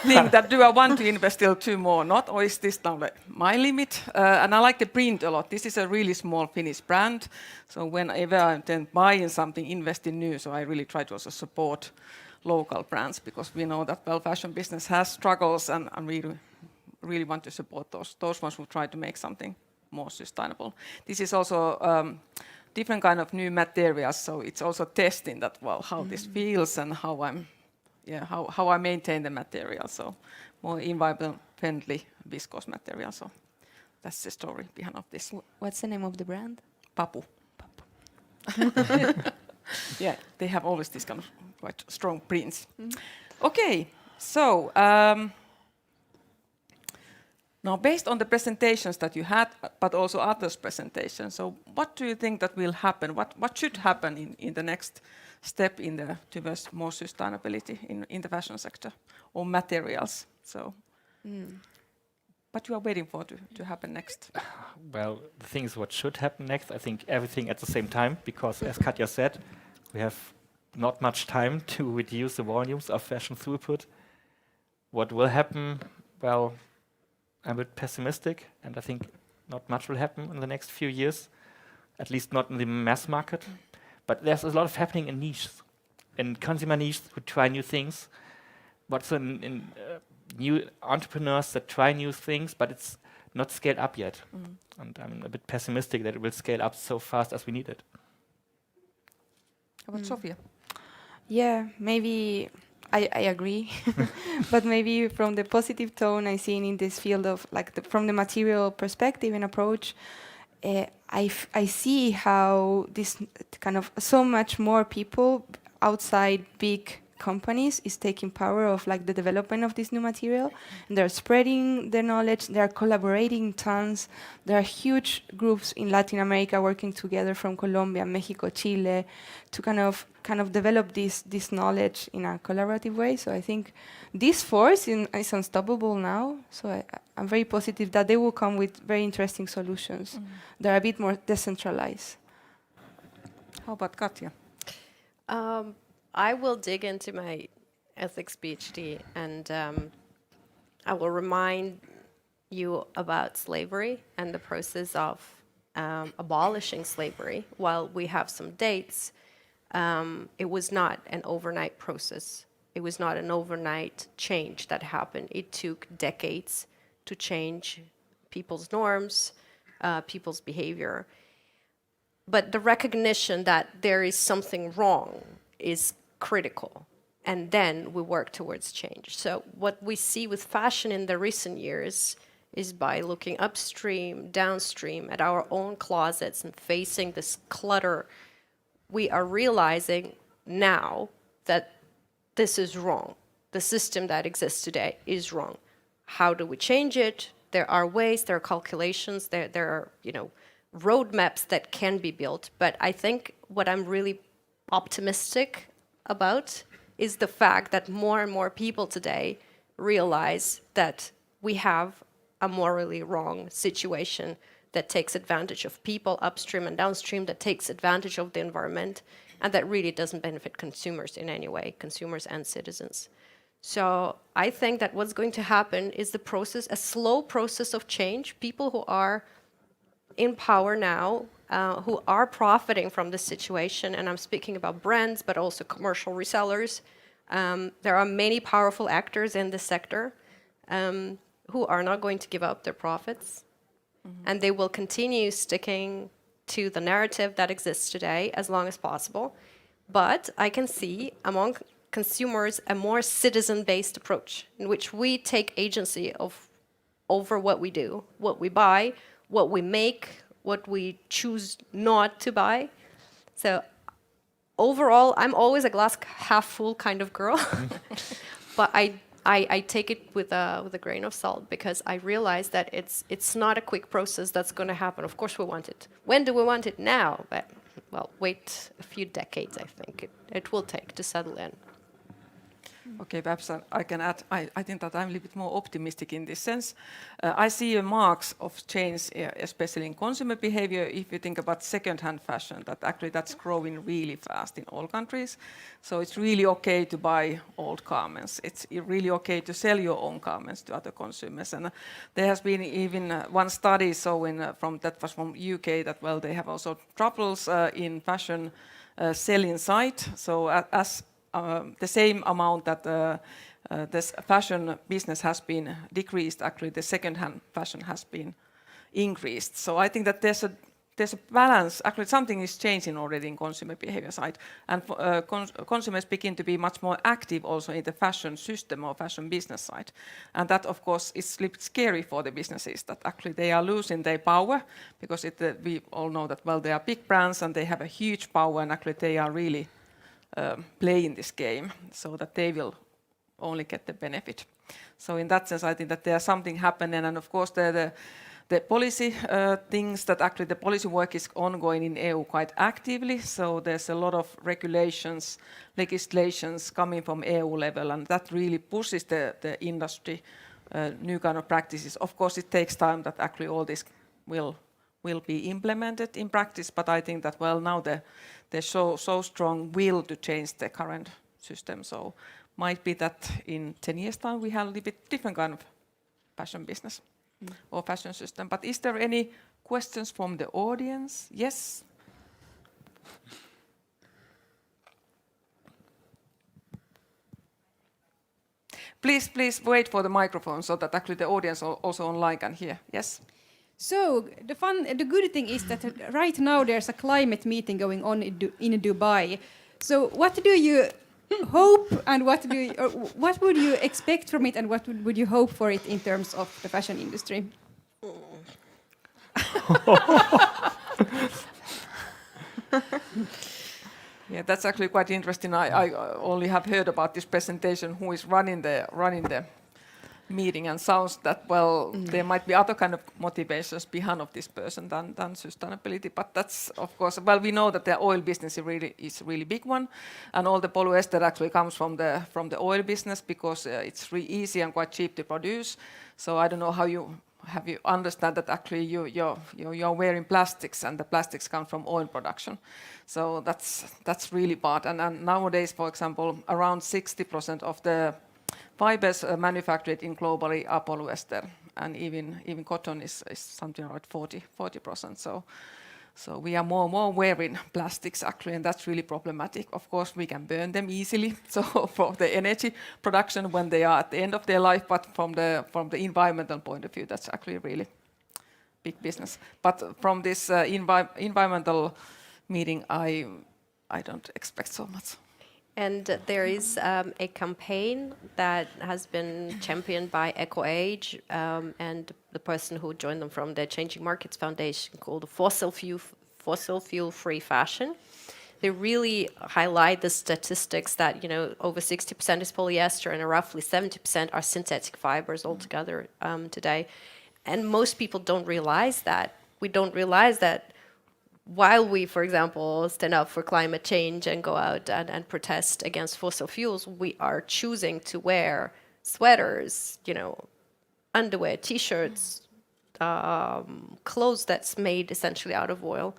think that do I want to invest still 2 more, not? Or is this now like my limit? And I like the print a lot. This is a really small Finnish brand. So whenever I'm then buying something, invest in new. So I really try to also support local brands, because we know that, well, fashion business has struggles, and really want to support those ones who try to make something more sustainable. This is also different kind of new materials, so it's also testing that, well, how this feels and how I maintain the material. So more environment friendly viscose material. So that's the story behind of this. What's the name of the brand? Papu. Yeah, they have always this kind of quite strong prints. Okay, so now, based on the presentations that you had, but also others' presentations, so what do you think that will happen? What should happen in the next step towards more sustainability in the fashion sector or materials? So, what you are waiting for to happen next? Well, the thing is, what should happen next? I think everything at the same time, because as Katja said, we have not much time to reduce the volumes of fashion throughput. What will happen? Well, I'm a bit pessimistic, and I think not much will happen in the next few years, at least not in the mass market. But there's a lot of happening in niches, in consumer niches who try new things, but in new entrepreneurs that try new things, but it's not scaled up yet. And I'm a bit pessimistic that it will scale up so fast as we need it. How about Sofia? Yeah, maybe I agree, but maybe from the positive tone I see in this field of from the material perspective and approach, I see how this kind of so much more people outside big companies is taking power of the development of this new material, and they're spreading their knowledge, they're collaborating tons. There are huge groups in Latin America working together from Colombia, Mexico, Chile to kind of develop this knowledge in a collaborative way. So I think this force is unstoppable now. So I'm very positive that they will come with very interesting solutions. They're a bit more decentralized. How about Katja? I will dig into my ethics PhD, and I will remind you about slavery and the process of abolishing slavery. While we have some dates, it was not an overnight process. It was not an overnight change that happened. It took decades to change people's norms, people's behavior. But the recognition that there is something wrong is critical, and then we work towards change. So what we see with fashion in the recent years is by looking upstream, downstream at our own closets and facing this clutter, we are realizing now that this is wrong. The system that exists today is wrong. How do we change it? There are ways, there are calculations, there are roadmaps that can be built. But I think what I'm really optimistic about is the fact that more and more people today realize that we have a morally wrong situation that takes advantage of people upstream and downstream, that takes advantage of the environment, and that really doesn't benefit consumers in any way, consumers and citizens. So I think that what's going to happen is a slow process of change. People who are in power now, who are profiting from this situation, and I'm speaking about brands, but also commercial resellers. There are many powerful actors in this sector who are not going to give up their profits, and they will continue sticking to the narrative that exists today as long as possible. But I can see among consumers a more citizen-based approach in which we take agency over what we do, what we buy, what we make, what we choose not to buy. So overall, I'm always a glass half full kind of girl, but I take it with a grain of salt, because I realize that it's not a quick process that's going to happen. Of course we want it. When do we want it? Now. But, well, wait a few decades, I think it will take to settle in. Okay, perhaps I can add. I think that I'm a little bit more optimistic in this sense. I see a marks of change, especially in consumer behavior. If you think about second-hand fashion, that's growing really fast in all countries. So it's really okay to buy old garments. It's really okay to sell your own garments to other consumers. And there has been even one study showing that was from UK that they have also troubles in fashion selling side. So as the same amount that this fashion business has been decreased, actually the second-hand fashion has been increased. So I think that there's a balance. Actually, something is changing already in consumer behavior side, and consumers begin to be much more active also in the fashion system or fashion business side. And that, of course, is a little bit scary for the businesses, that actually they are losing their power, because we all know that, they are big brands and they have a huge power, and actually they are really playing this game, so that they will only get the benefit. So in that sense, I think that there's something happening, and of course the policy things, that actually the policy work is ongoing in EU quite actively. So there's a lot of regulations, legislations coming from EU level, and that really pushes the industry new kind of practices. Of course, it takes time that actually all this will be implemented in practice, but I think that now there's so strong will to change the current system. So might be that in 10 years' time we have a little bit different kind of fashion business or fashion system. But is there any questions from the audience? Yes? Please wait for the microphone so that actually the audience also online can hear. Yes? So the good thing is that right now there's a climate meeting going on in Dubai. So what do you hope, and what would you expect from it, and what would you hope for it in terms of the fashion industry? Yeah, that's actually quite interesting. I only have heard about this presentation, who is running the meeting, and sounds that there might be other kind of motivations behind of this person than sustainability. But that's, of course, we know that the oil business is a really big one, and all the polyester actually comes from the oil business, because it's really easy and quite cheap to produce. So I don't know how you understand that actually you're wearing plastics, and the plastics come from oil production. So that's really bad. And nowadays, for example, around 60% of the fibers manufactured in globally are polyester, and even cotton is something like 40%. So we are more wearing plastics actually, and that's really problematic. Of course, we can burn them easily, so for the energy production when they are at the end of their life, but from the environmental point of view, that's actually really big business. But from this environmental meeting, I don't expect so much. And there is a campaign that has been championed by EcoAge and the person who joined them from the Changing Markets Foundation, called Fossil Fuel Free Fashion. They really highlight the statistics that over 60% is polyester and roughly 70% are synthetic fibers altogether today. And most people don't realize that. We don't realize that. While we, for example, stand up for climate change and go out and protest against fossil fuels, we are choosing to wear sweaters, underwear, T-shirts, clothes that's made essentially out of oil.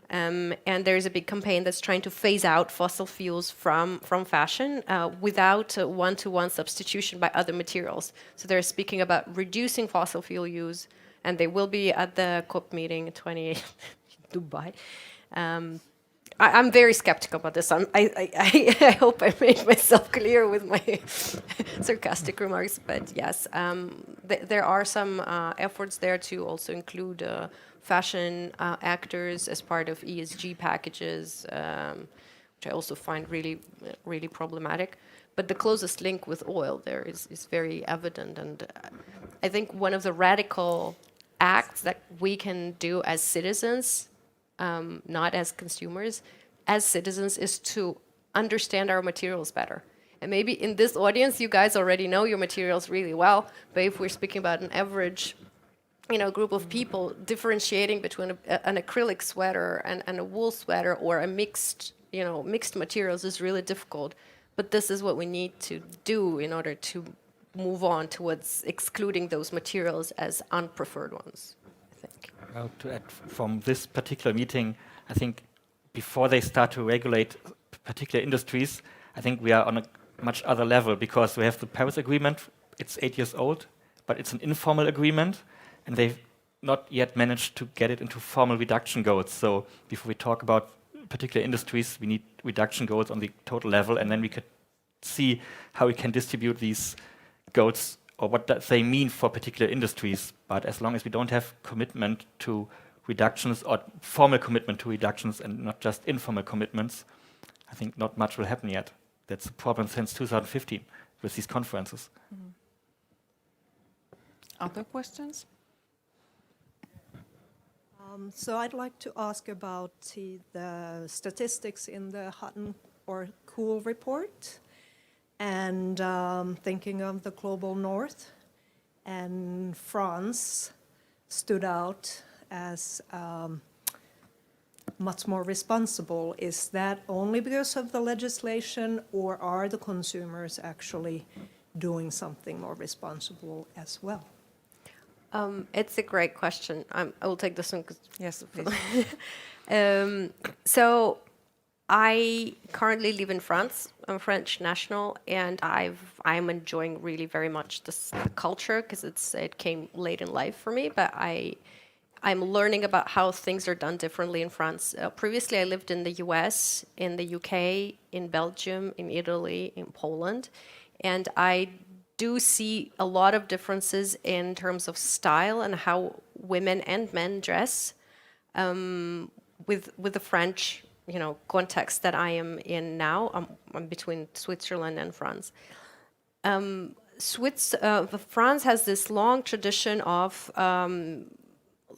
And there's a big campaign that's trying to phase out fossil fuels from fashion without one-to-one substitution by other materials. So they're speaking about reducing fossil fuel use, and they will be at the COP meeting in 28. Dubai. I'm very skeptical about this. I hope I made myself clear with my sarcastic remarks. But yes, there are some efforts there to also include fashion actors as part of ESG packages, which I also find really, really problematic. But the closest link with oil there is very evident. And I think one of the radical acts that we can do as citizens, not as consumers, as citizens, is to understand our materials better. And maybe in this audience, you guys already know your materials really well, but if we're speaking about an average group of people, differentiating between an acrylic sweater and a wool sweater or a mixed materials is really difficult. But this is what we need to do in order to move on towards excluding those materials as unpreferred ones, I think. Well, to add from this particular meeting, I think before they start to regulate particular industries, I think we are on a much other level, because we have the Paris Agreement. It's 8 years old, but it's an informal agreement, and they've not yet managed to get it into formal reduction goals. So before we talk about particular industries, we need reduction goals on the total level, and then we could see how we can distribute these goals or what they mean for particular industries. But as long as we don't have commitment to reductions or formal commitment to reductions and not just informal commitments, I think not much will happen yet. That's a problem since 2015 with these conferences. Other questions? So I'd like to ask about the statistics in the hot or cool report, and thinking of the global north, and France stood out as much more responsible. Is that only because of the legislation, or are the consumers actually doing something more responsible as well? It's a great question. I will take this one. Yes, please. So I currently live in France. I'm a French national, and I'm enjoying really very much the culture, because it came late in life for me. But I'm learning about how things are done differently in France. Previously, I lived in the US, in the UK, in Belgium, in Italy, in Poland, and I do see a lot of differences in terms of style and how women and men dress with the French context that I am in now. I'm between Switzerland and France. France has this long tradition of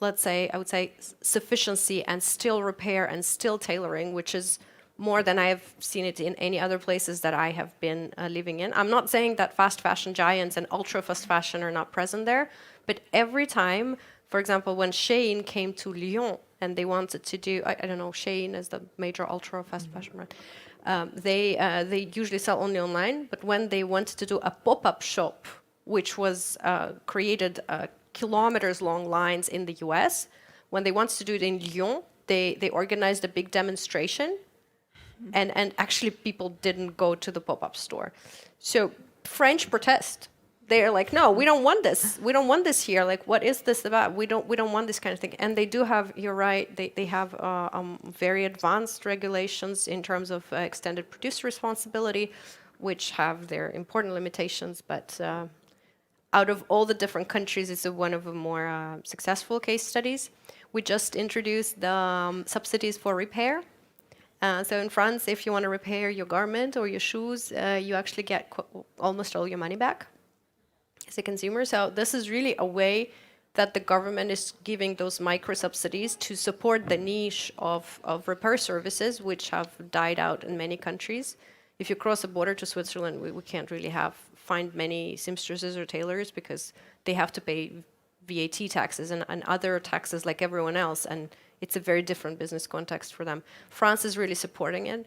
let's say, I would say, sufficiency and still repair and still tailoring, which is more than I have seen it in any other places that I have been living in. I'm not saying that fast fashion giants and ultra fast fashion are not present there, but every time, for example, when Shein came to Lyon and they wanted to do, I don't know, Shein is the major ultra fast fashion brand. They usually sell only online, but when they wanted to do a pop-up shop, which was created kilometers long lines in the US, when they wanted to do it in Lyon, they organized a big demonstration. And actually people didn't go to the pop-up store. So French protest. They're like, no, we don't want this. We don't want this here. Like, what is this about? We don't want this kind of thing. And they do have, you're right, they have very advanced regulations in terms of extended producer responsibility, which have their important limitations. But out of all the different countries, it's one of the more successful case studies. We just introduced the subsidies for repair. So in France, if you want to repair your garment or your shoes, you actually get almost all your money back as a consumer. So this is really a way that the government is giving those micro-subsidies to support the niche of repair services, which have died out in many countries. If you cross the border to Switzerland, we can't really find many seamstresses or tailors because they have to pay VAT taxes and other taxes like everyone else, and it's a very different business context for them. France is really supporting it.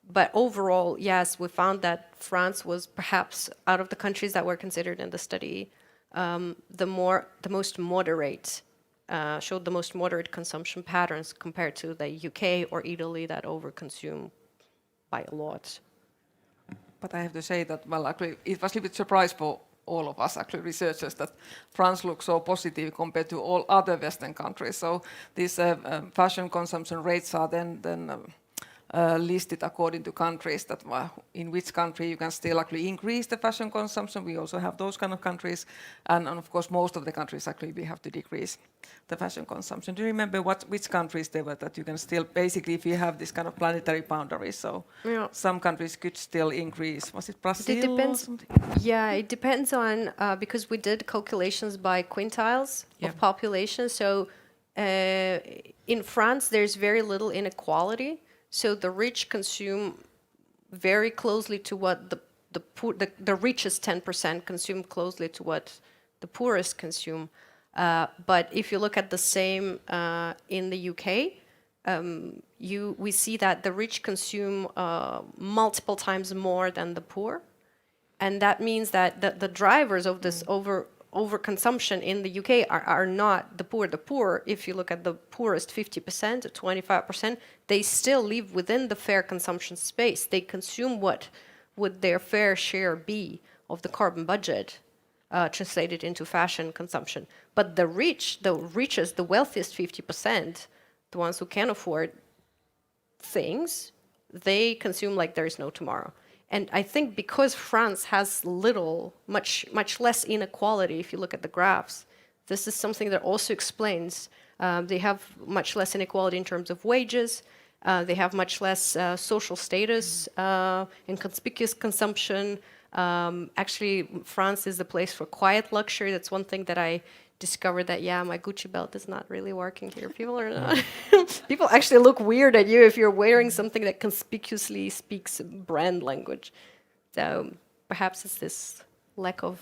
But overall, yes, we found that France was perhaps, out of the countries that were considered in the study, the most moderate, showed the most moderate consumption patterns compared to the UK or Italy that overconsume by a lot. But I have to say that, well, actually, it was a little bit surprise for all of us, actually, researchers, that France looks so positive compared to all other Western countries. So these fashion consumption rates are then listed according to countries, that in which country you can still actually increase the fashion consumption. We also have those kind of countries, and of course most of the countries actually we have to decrease the fashion consumption. Do you remember which countries they were that you can still, basically if you have this kind of planetary boundary, so some countries could still increase? Was it Brazil? It depends. Or something? Yeah, it depends on, because we did calculations by quintiles of population. So in France, there's very little inequality. So the rich consume very closely to what the richest 10% consume closely to what the poorest consume. But if you look at the same in the UK, we see that the rich consume multiple times more than the poor. And that means that the drivers of this overconsumption in the UK are not the poor. The poor, if you look at the poorest 50% or 25%, they still live within the fair consumption space. They consume what would their fair share be of the carbon budget translated into fashion consumption. But the richest, the wealthiest 50%, the ones who can afford things, they consume like there is no tomorrow. And I think because France has much less inequality, if you look at the graphs, this is something that also explains they have much less inequality in terms of wages, they have much less social status and conspicuous consumption. Actually, France is the place for quiet luxury. That's one thing that I discovered, that my Gucci belt is not really working here. People actually look weird at you if you're wearing something that conspicuously speaks brand language. So perhaps it's this lack of.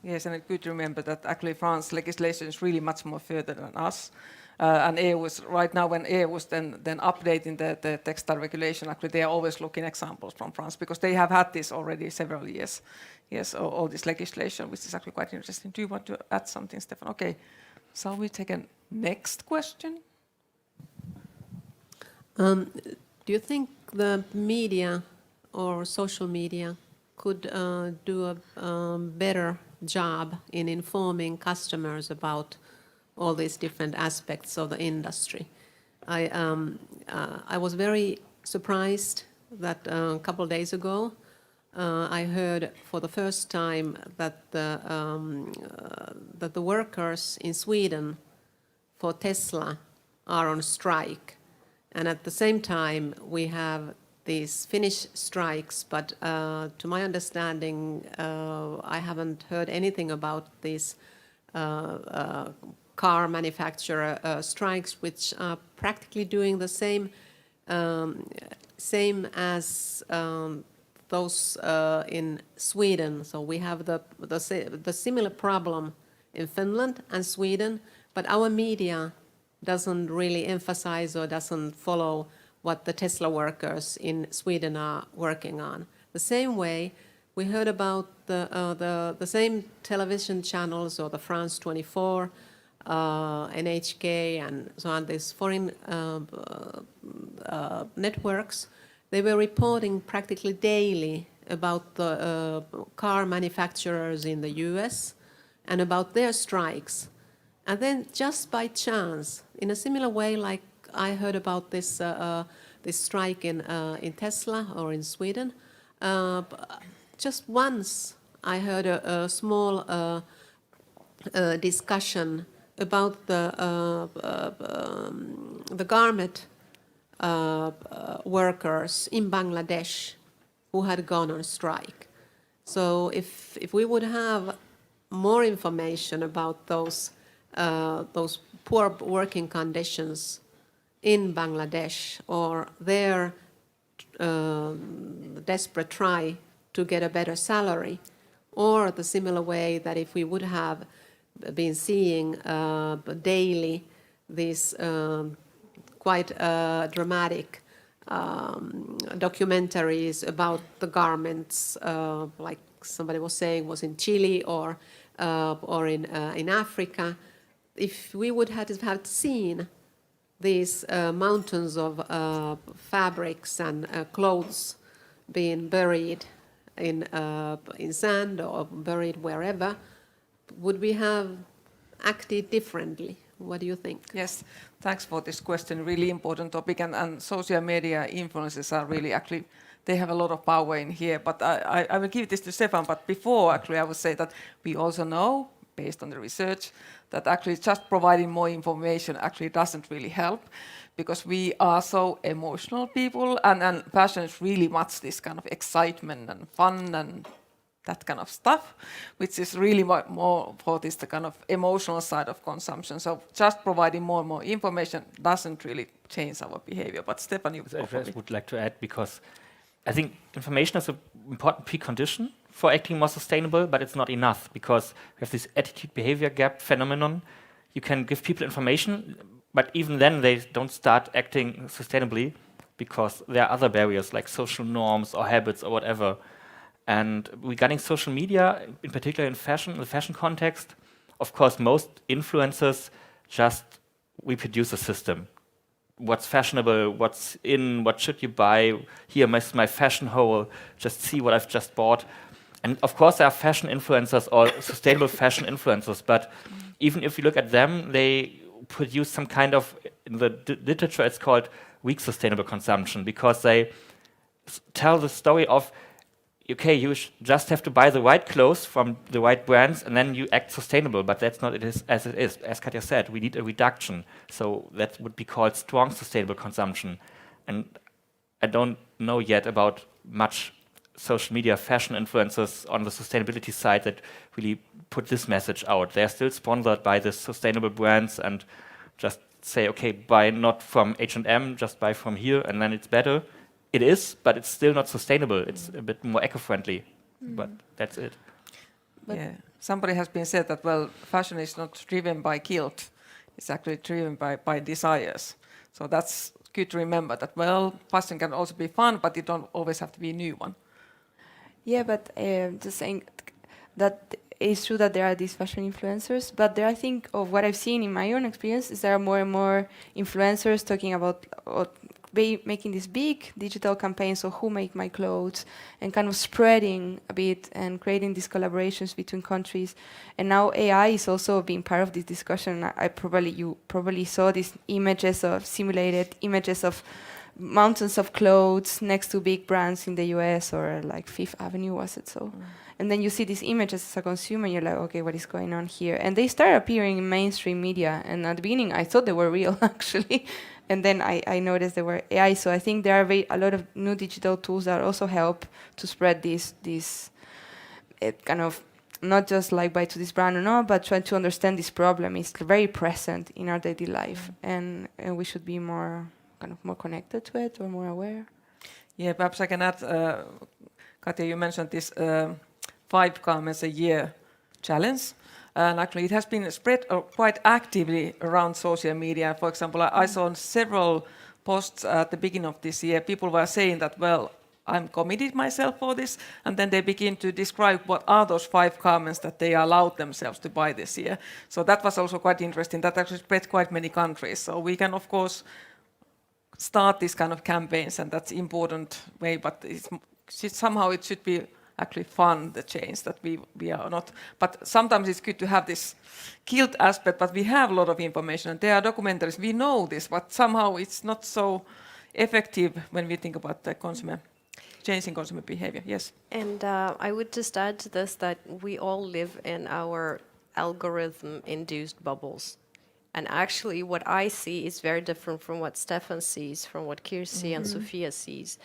Yes, and it's good to remember that actually France legislation is really much more further than us. And EU is right now, when EU was then updating the textile regulation, actually they are always looking examples from France, because they have had this already several years. Yes, all this legislation, which is actually quite interesting. Do you want to add something, Stefan? Okay, shall we take a next question? Do you think the media or social media could do a better job in informing customers about all these different aspects of the industry? I was very surprised that a couple of days ago I heard for the first time that the workers in Sweden for Tesla are on strike, and at the same time we have these Finnish strikes. But to my understanding, I haven't heard anything about these car manufacturer strikes, which are practically doing the same as those in Sweden. So we have the similar problem in Finland and Sweden, but our media doesn't really emphasize or doesn't follow what the Tesla workers in Sweden are working on. The same way, we heard about the same television channels, or the France 24, NHK, and so on, these foreign networks. They were reporting practically daily about the car manufacturers in the US and about their strikes. And then just by chance, in a similar way like I heard about this strike in Tesla or in Sweden, just once I heard a small discussion about the garment workers in Bangladesh who had gone on strike. So if we would have more information about those poor working conditions in Bangladesh, or their desperate try to get a better salary, or the similar way that if we would have been seeing daily these quite dramatic documentaries about the garments, like somebody was saying was in Chile or in Africa, if we would have seen these mountains of fabrics and clothes being buried in sand or buried wherever, would we have acted differently? What do you think? Yes, thanks for this question. Really important topic, and social media influences are really actually, they have a lot of power in here. But I will give this to Stefan. But before, actually, I would say that we also know, based on the research, that actually just providing more information actually doesn't really help, because we are so emotional people, and fashion is really much this kind of excitement and fun and that kind of stuff, which is really more for this the kind of emotional side of consumption. So just providing more and more information doesn't really change our behavior. But Stefan, you I just would like to add, because I think information is an important precondition for acting more sustainable, but it's not enough, because we have this attitude behavior gap phenomenon. You can give people information, but even then they don't start acting sustainably, because there are other barriers like social norms or habits or whatever. And regarding social media, in particular in fashion, the fashion context, of course, most influencers just reproduce a system. What's fashionable, what's in, what should you buy, here is my fashion hole, just see what I've just bought. And of course, there are fashion influencers or sustainable fashion influencers, but even if you look at them, they produce some kind of, in the literature it's called weak sustainable consumption, because they tell the story of, okay, you just have to buy the right clothes from the right brands and then you act sustainable, but that's not as it is. As Katja said, we need a reduction. So that would be called strong sustainable consumption. And I don't know yet about much social media fashion influencers on the sustainability side that really put this message out. They're still sponsored by the sustainable brands and just say, okay, buy not from H&M, just buy from here and then it's better. It is, but it's still not sustainable. It's a bit more eco-friendly, but that's it. But yeah, somebody has been said that, well, fashion is not driven by guilt. It's actually driven by desires. So that's good to remember that, well, fashion can also be fun, but it don't always have to be a new one. Yeah, but just saying that it's true that there are these fashion influencers, but there, I think, of what I've seen in my own experience, is there are more and more influencers talking about making these big digital campaigns of who make my clothes, and kind of spreading a bit and creating these collaborations between countries. And now AI is also being part of this discussion. You probably saw these images of simulated images of mountains of clothes next to big brands in the US, or like Fifth Avenue, was it so? And then you see these images as a consumer and you're like, okay, what is going on here? And they start appearing in mainstream media. And at the beginning, I thought they were real, actually. And then I noticed they were AI. So I think there are a lot of new digital tools that also help to spread this kind of, not just like buy to this brand or not, but try to understand this problem. It's very present in our daily life. And we should be more connected to it, or more aware. Yeah, perhaps I can add, Katja, you mentioned this 5 garments a year challenge. And actually it has been spread quite actively around social media. For example, I saw several posts at the beginning of this year. People were saying that, well, I'm committed myself for this. And then they begin to describe what are those 5 garments that they allowed themselves to buy this year. So that was also quite interesting. That actually spread quite many countries. So we can, of course, start these kind of campaigns, and that's important way, but somehow it should be actually fun, the change, that we are not. But sometimes it's good to have this guilt aspect, but we have a lot of information, and there are documentaries, we know this, but somehow it's not so effective when we think about the changing consumer behavior. Yes. And I would just add to this that we all live in our algorithm-induced bubbles. And actually what I see is very different from what Stefan sees, from what Kirsi and Sofia sees.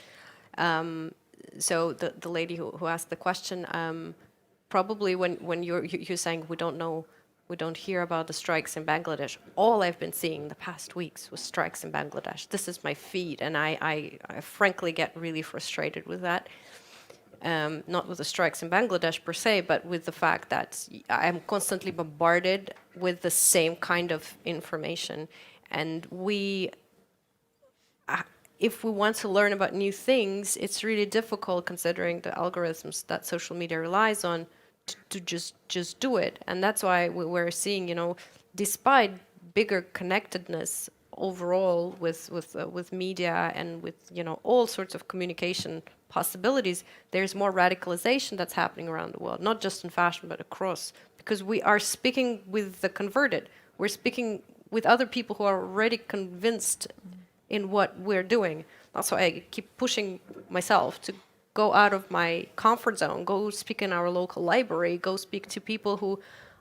So the lady who asked the question, probably when you're saying we don't hear about the strikes in Bangladesh, all I've been seeing the past weeks was strikes in Bangladesh. This is my feed, and I frankly get really frustrated with that. Not with the strikes in Bangladesh per se, but with the fact that I'm constantly bombarded with the same kind of information. And if we want to learn about new things, it's really difficult, considering the algorithms that social media relies on, to just do it. And that's why we're seeing, despite bigger connectedness overall with media and with all sorts of communication possibilities, there's more radicalization that's happening around the world, not just in fashion but across, because we are speaking with the converted. We're speaking with other people who are already convinced in what we're doing. That's why I keep pushing myself to go out of my comfort zone, go speak in our local library, go speak to people who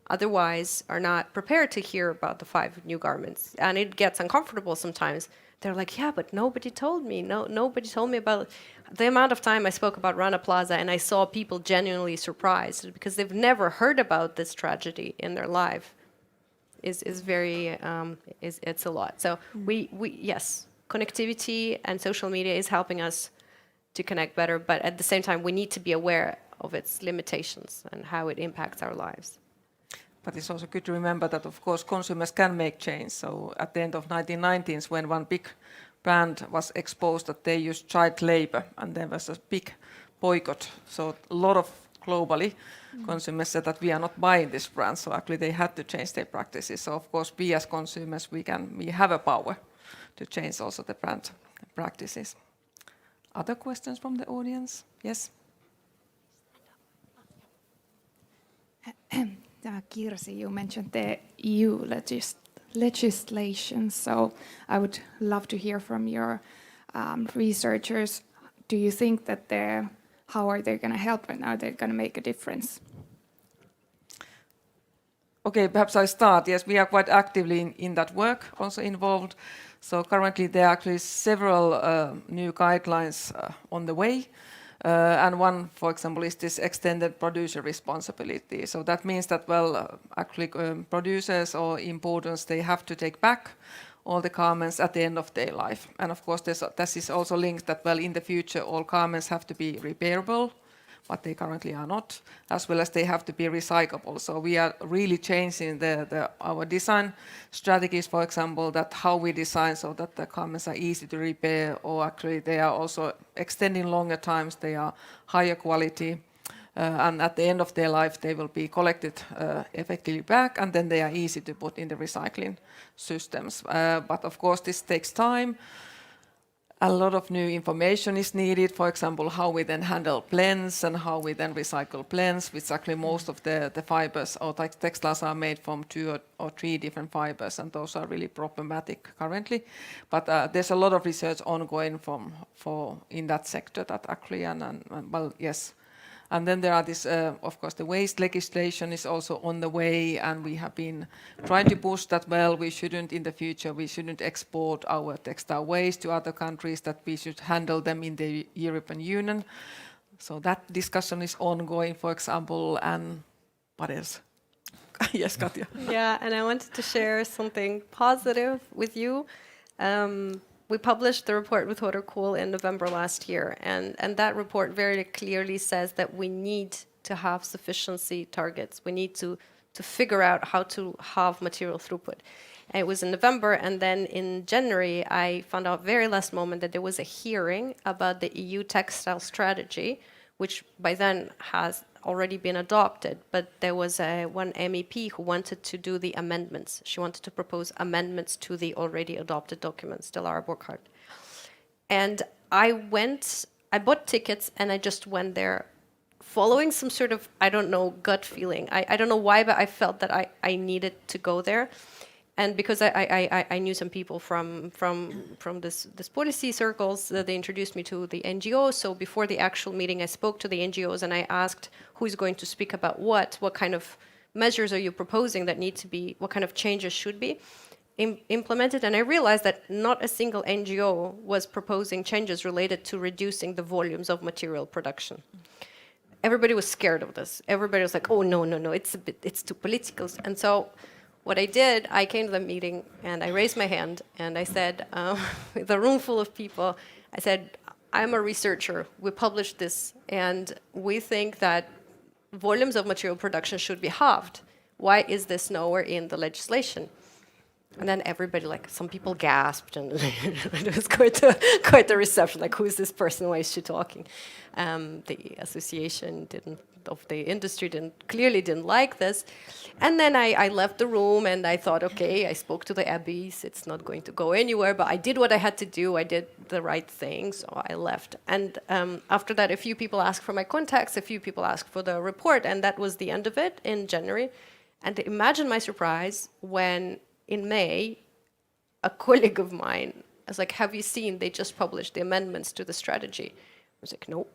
otherwise are not prepared to hear about the 5 new garments. And it gets uncomfortable sometimes. They're like, yeah, but nobody told me. Nobody told me about the amount of time I spoke about Rana Plaza, and I saw people genuinely surprised because they've never heard about this tragedy in their life. Is very it's a lot. So we yes, connectivity and social media is helping us to connect better, but at the same time we need to be aware of its limitations and how it impacts our lives. But it's also good to remember that, of course, consumers can make change. So at the end of 1990s, when one big brand was exposed that they used child labor, and there was a big boycott. So a lot of globally, consumers said that we are not buying this brand. So actually they had to change their practices. So of course, we as consumers, we have a power to change also the brand practices. Other questions from the audience? Yes? Kirsi, you mentioned the EU legislation, so I would love to hear from your researchers. Do you think that how are they going to help and are they going to make a difference? Okay, perhaps I start. Yes, we are quite actively in that work, also involved. So currently there are actually several new guidelines on the way. And one, for example, is this extended producer responsibility. So that means that, actually producers or importers, they have to take back all the garments at the end of their life. And of course, this is also linked that, in the future, all garments have to be repairable, but they currently are not, as well as they have to be recyclable. So we are really changing our design strategies, for example, that how we design so that the garments are easy to repair, or actually they are also extending longer times, they are higher quality, and at the end of their life they will be collected effectively back, and then they are easy to put in the recycling systems. But of course this takes time. A lot of new information is needed, for example, how we then handle blends and how we then recycle blends, which actually most of the fibers or textiles are made from 2 or 3 different fibers, and those are really problematic currently. But there's a lot of research ongoing in that sector that actually, yes. And then there are of course, the waste legislation is also on the way, and we have been trying to push that. We shouldn't, in the future, we shouldn't export our textile waste to other countries, that we should handle them in the European Union. So that discussion is ongoing, for example, and what else? Yes, Katja. Yeah, and I wanted to share something positive with you. We published the report with Watercool in November last year, and that report very clearly says that we need to have sufficiency targets. We need to figure out how to have material throughput. And it was in November, and then in January, I found out very last moment that there was a hearing about the EU textile strategy, which by then has already been adopted, but there was one MEP who wanted to do the amendments. She wanted to propose amendments to the already adopted documents, Delara Burkhardt. And I bought tickets and I just went there following some sort of, I don't know, gut feeling. I don't know why, but I felt that I needed to go there. And because I knew some people from this policy circles, they introduced me to the NGOs. So before the actual meeting, I spoke to the NGOs and I asked who is going to speak about what kind of measures are you proposing that need to be, what kind of changes should be implemented. And I realized that not a single NGO was proposing changes related to reducing the volumes of material production. Everybody was scared of this. Everybody was like, oh, no, it's too political. And so what I did, I came to the meeting and I raised my hand and I said, with a room full of people, I said, I'm a researcher. We published this and we think that volumes of material production should be halved. Why is this nowhere in the legislation? And then everybody, some people gasped, and it was quite a reception. Like, who is this person? Why is she talking? The association of the industry clearly didn't like this. And then I left the room, and I thought, okay, I spoke to the abbeys. It's not going to go anywhere, but I did what I had to do. I did the right thing, so I left. And after that, a few people asked for my contacts. A few people asked for the report, and that was the end of it in January. And imagine my surprise when in May, a colleague of mine was like, have you seen, they just published the amendments to the strategy. I was like, no.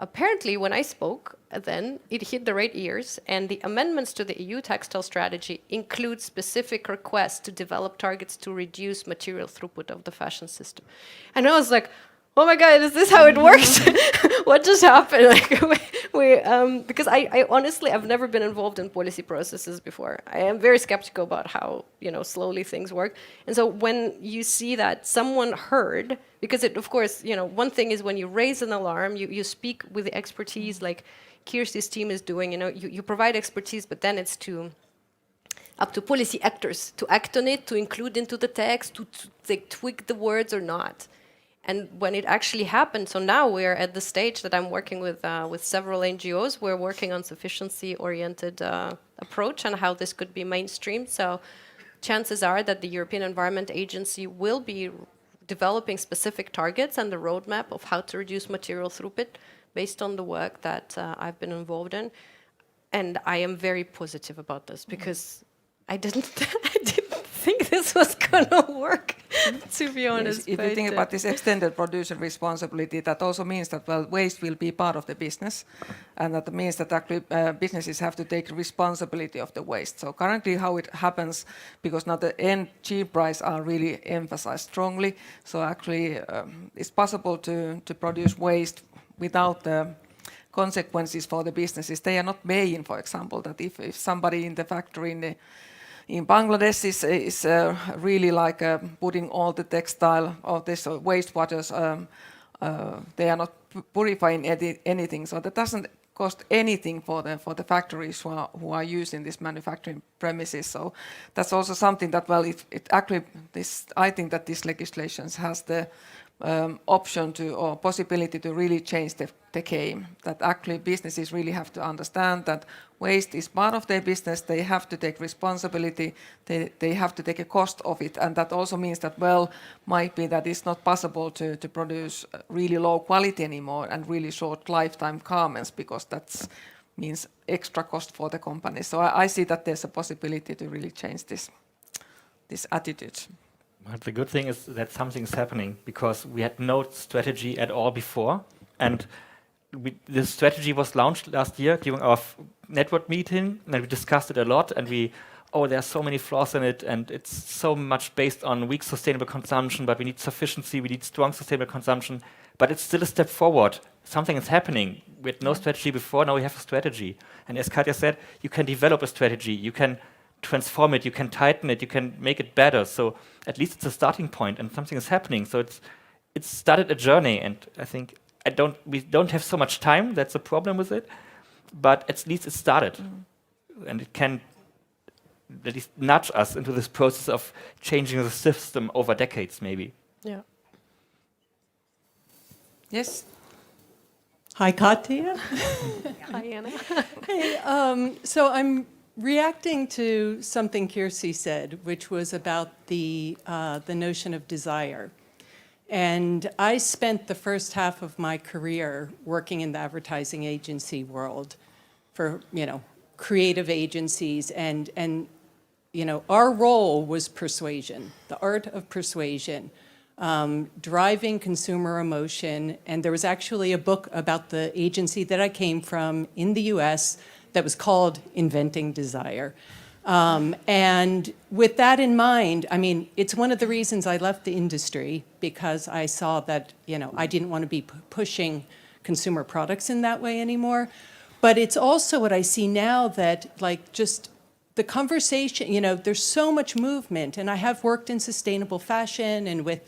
Apparently, when I spoke, then it hit the right ears, and the amendments to the EU textile strategy include specific requests to develop targets to reduce material throughput of the fashion system. And I was like, oh my God, is this how it works? What just happened? Like, because I honestly, I've never been involved in policy processes before. I am very skeptical about how, slowly things work. And so when you see that someone heard, because it, of course, one thing is when you raise an alarm, you speak with the expertise like Kirsty's team is doing, you provide expertise, but then it's up to policy actors to act on it, to include into the text, to tweak the words or not. And when it actually happened, so now we're at the stage that I'm working with several NGOs. We're working on sufficiency-oriented approach and how this could be mainstreamed. So chances are that the European Environment Agency will be developing specific targets and the roadmap of how to reduce material throughput based on the work that I've been involved in. And I am very positive about this because I didn't think this was gonna work, to be honest. Yes, if you think about this extended producer responsibility, that also means that, well, waste will be part of the business, and that means that actually businesses have to take responsibility of the waste. So currently how it happens, because now the end cheap price are really emphasized strongly, so actually it's possible to produce waste without the consequences for the businesses. They are not paying, for example, that if somebody in the factory in Bangladesh is really like putting all the textile or this wastewaters, they are not purifying anything, so that doesn't cost anything for the factories who are using this manufacturing premises. So that's also something that, well, I think that this legislation has the option to or possibility to really change the game, that actually businesses really have to understand that waste is part of their business, they have to take responsibility, they have to take a cost of it, and that also means that, well, might be that it's not possible to produce really low quality anymore and really short lifetime garments, because that means extra cost for the company. So I see that there's a possibility to really change this attitude. But the good thing is that something's happening, because we had no strategy at all before, and this strategy was launched last year during our network meeting, and we discussed it a lot, and there are so many flaws in it, and it's so much based on weak sustainable consumption, but we need sufficiency, we need strong sustainable consumption, but it's still a step forward. Something is happening. We had no strategy before, now we have a strategy. And as Katja said, you can develop a strategy, you can transform it, you can tighten it, you can make it better. So at least it's a starting point, and something is happening. So it's started a journey, and I think we don't have so much time. That's the problem with it, but at least it started, and it can at least nudge us into this process of changing the system over decades, maybe. Yeah. Yes. Hi, Katja. Hi, Anna. Hey, so I'm reacting to something Kirsi said, which was about the notion of desire. And I spent the first half of my career working in the advertising agency world for, creative agencies, and our role was persuasion, the art of persuasion, driving consumer emotion. And there was actually a book about the agency that I came from in the US that was called Inventing Desire. And with that in mind, it's one of the reasons I left the industry, because I saw that, I didn't want to be pushing consumer products in that way anymore. But it's also what I see now, that just the conversation, there's so much movement, and I have worked in sustainable fashion and with,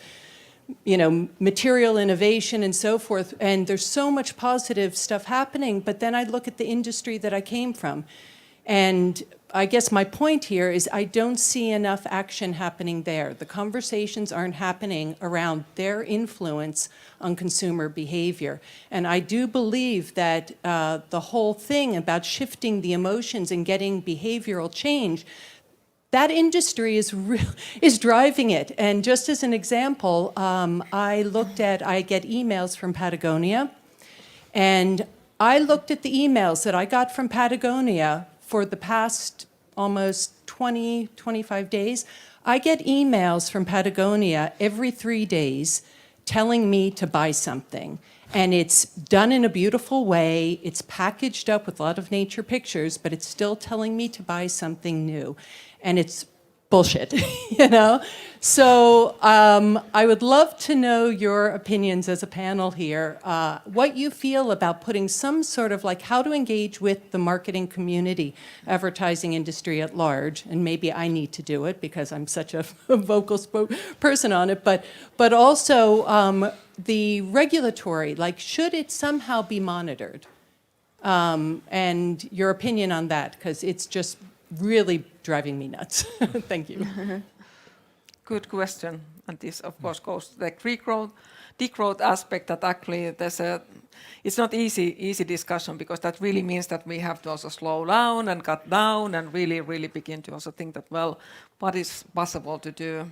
material innovation and so forth, and there's so much positive stuff happening, but then I look at the industry that I came from, and I guess my point here is I don't see enough action happening there. The conversations aren't happening around their influence on consumer behavior. And I do believe that the whole thing about shifting the emotions and getting behavioral change, that industry is driving it. And just as an example, I get emails from Patagonia, and I looked at the emails that I got from Patagonia for the past almost 20, 25 days. I get emails from Patagonia every 3 days telling me to buy something. And it's done in a beautiful way. It's packaged up with a lot of nature pictures, but it's still telling me to buy something new. And it's bullshit, you know? So I would love to know your opinions as a panel here, what you feel about putting some sort of like how to engage with the marketing community, advertising industry at large, and maybe I need to do it because I'm such a vocal person on it, but also the regulatory, like should it somehow be monitored? And your opinion on that, because it's just really driving me nuts. Thank you. Good question. And this, of course, goes to the degrowth aspect that actually it's not easy discussion because that really means that we have to also slow down and cut down and really begin to also think that, well, what is possible to do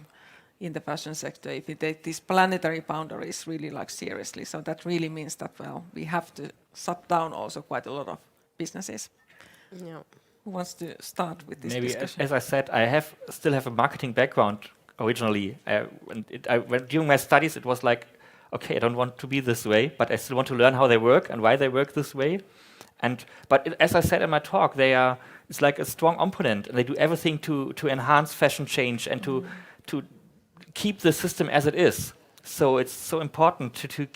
in the fashion sector if we take these planetary boundaries really like seriously. So that really means that, well, we have to shut down also quite a lot of businesses. Yeah. Who wants to start with this Maybe, discussion? as I said, I still have a marketing background originally. During my studies, it was like, okay, I don't want to be this way, but I still want to learn how they work and why they work this way. But as I said in my talk, it's like a strong opponent, and they do everything to enhance fashion change and to keep the system as it is. So it's so important to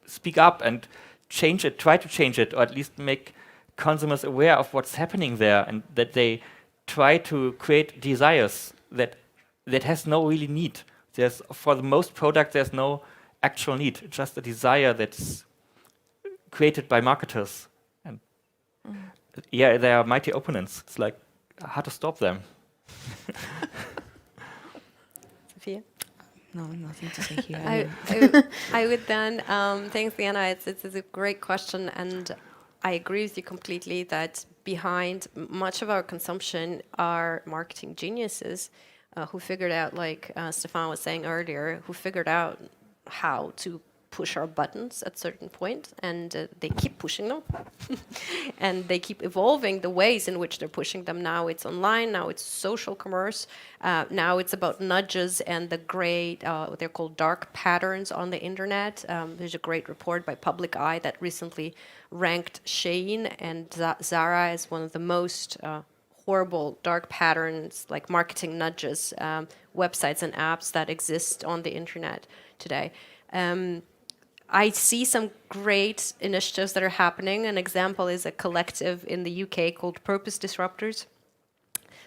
speak up and change it, try to change it, or at least make consumers aware of what's happening there, and that they try to create desires that has no really need. For the most product, there's no actual need, just a desire that's created by marketers. And yeah, they are mighty opponents. It's like hard to stop them. Sophia? No, nothing to say here. I would then, thanks, Diana. It's a great question, and I agree with you completely that behind much of our consumption are marketing geniuses who figured out, like Stefan was saying earlier, who figured out how to push our buttons at certain point, and they keep pushing them. And they keep evolving the ways in which they're pushing them. Now it's online, now it's social commerce, now it's about nudges and the great, they're called dark patterns on the internet. There's a great report by Public Eye that recently ranked Shein and Zara as one of the most horrible dark patterns, like marketing nudges, websites and apps that exist on the internet today. I see some great initiatives that are happening. An example is a collective in the UK called Purpose Disruptors.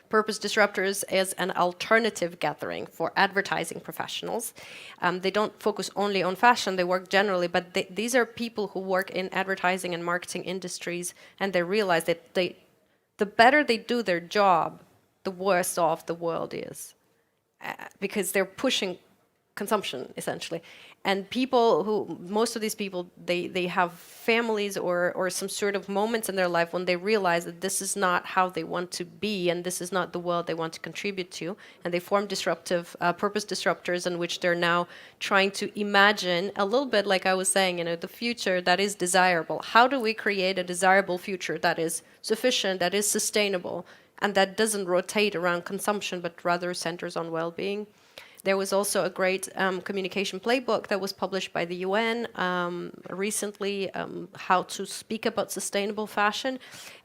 Purpose Disruptors is an alternative gathering for advertising professionals. They don't focus only on fashion, they work generally, but these are people who work in advertising and marketing industries, and they realize that the better they do their job, the worse off the world is, because they're pushing consumption, essentially. And most of these people, they have families or some sort of moments in their life when they realize that this is not how they want to be, and this is not the world they want to contribute to. And they form purpose disruptors in which they're now trying to imagine a little bit, like I was saying, the future that is desirable. How do we create a desirable future that is sufficient, that is sustainable, and that doesn't rotate around consumption, but rather centers on well-being? There was also a great communication playbook that was published by the UN recently, how to speak about sustainable fashion.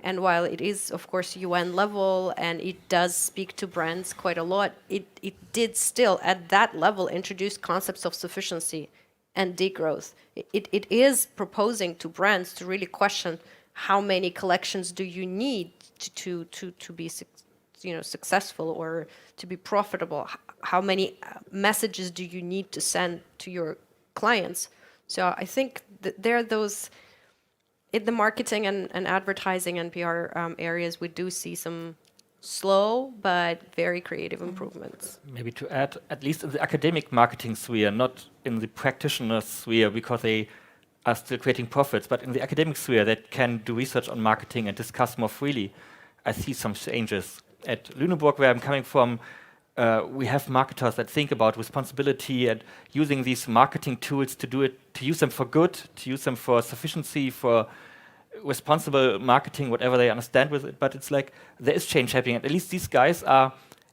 And while it is, of course, UN level and it does speak to brands quite a lot, it did still, at that level, introduce concepts of sufficiency and degrowth. It is proposing to brands to really question how many collections do you need to be successful or to be profitable. How many messages do you need to send to your clients? So I think that there are those, in the marketing and advertising and PR areas, we do see some slow but very creative improvements. Maybe to add, at least in the academic marketing sphere, not in the practitioner sphere, because they are still creating profits, but in the academic sphere that can do research on marketing and discuss more freely, I see some changes. At Lüneburg, where I'm coming from, we have marketers that think about responsibility and using these marketing tools to use them for good, to use them for sufficiency, for responsible marketing, whatever they understand with it. But it's like there is change happening. And at least these guys are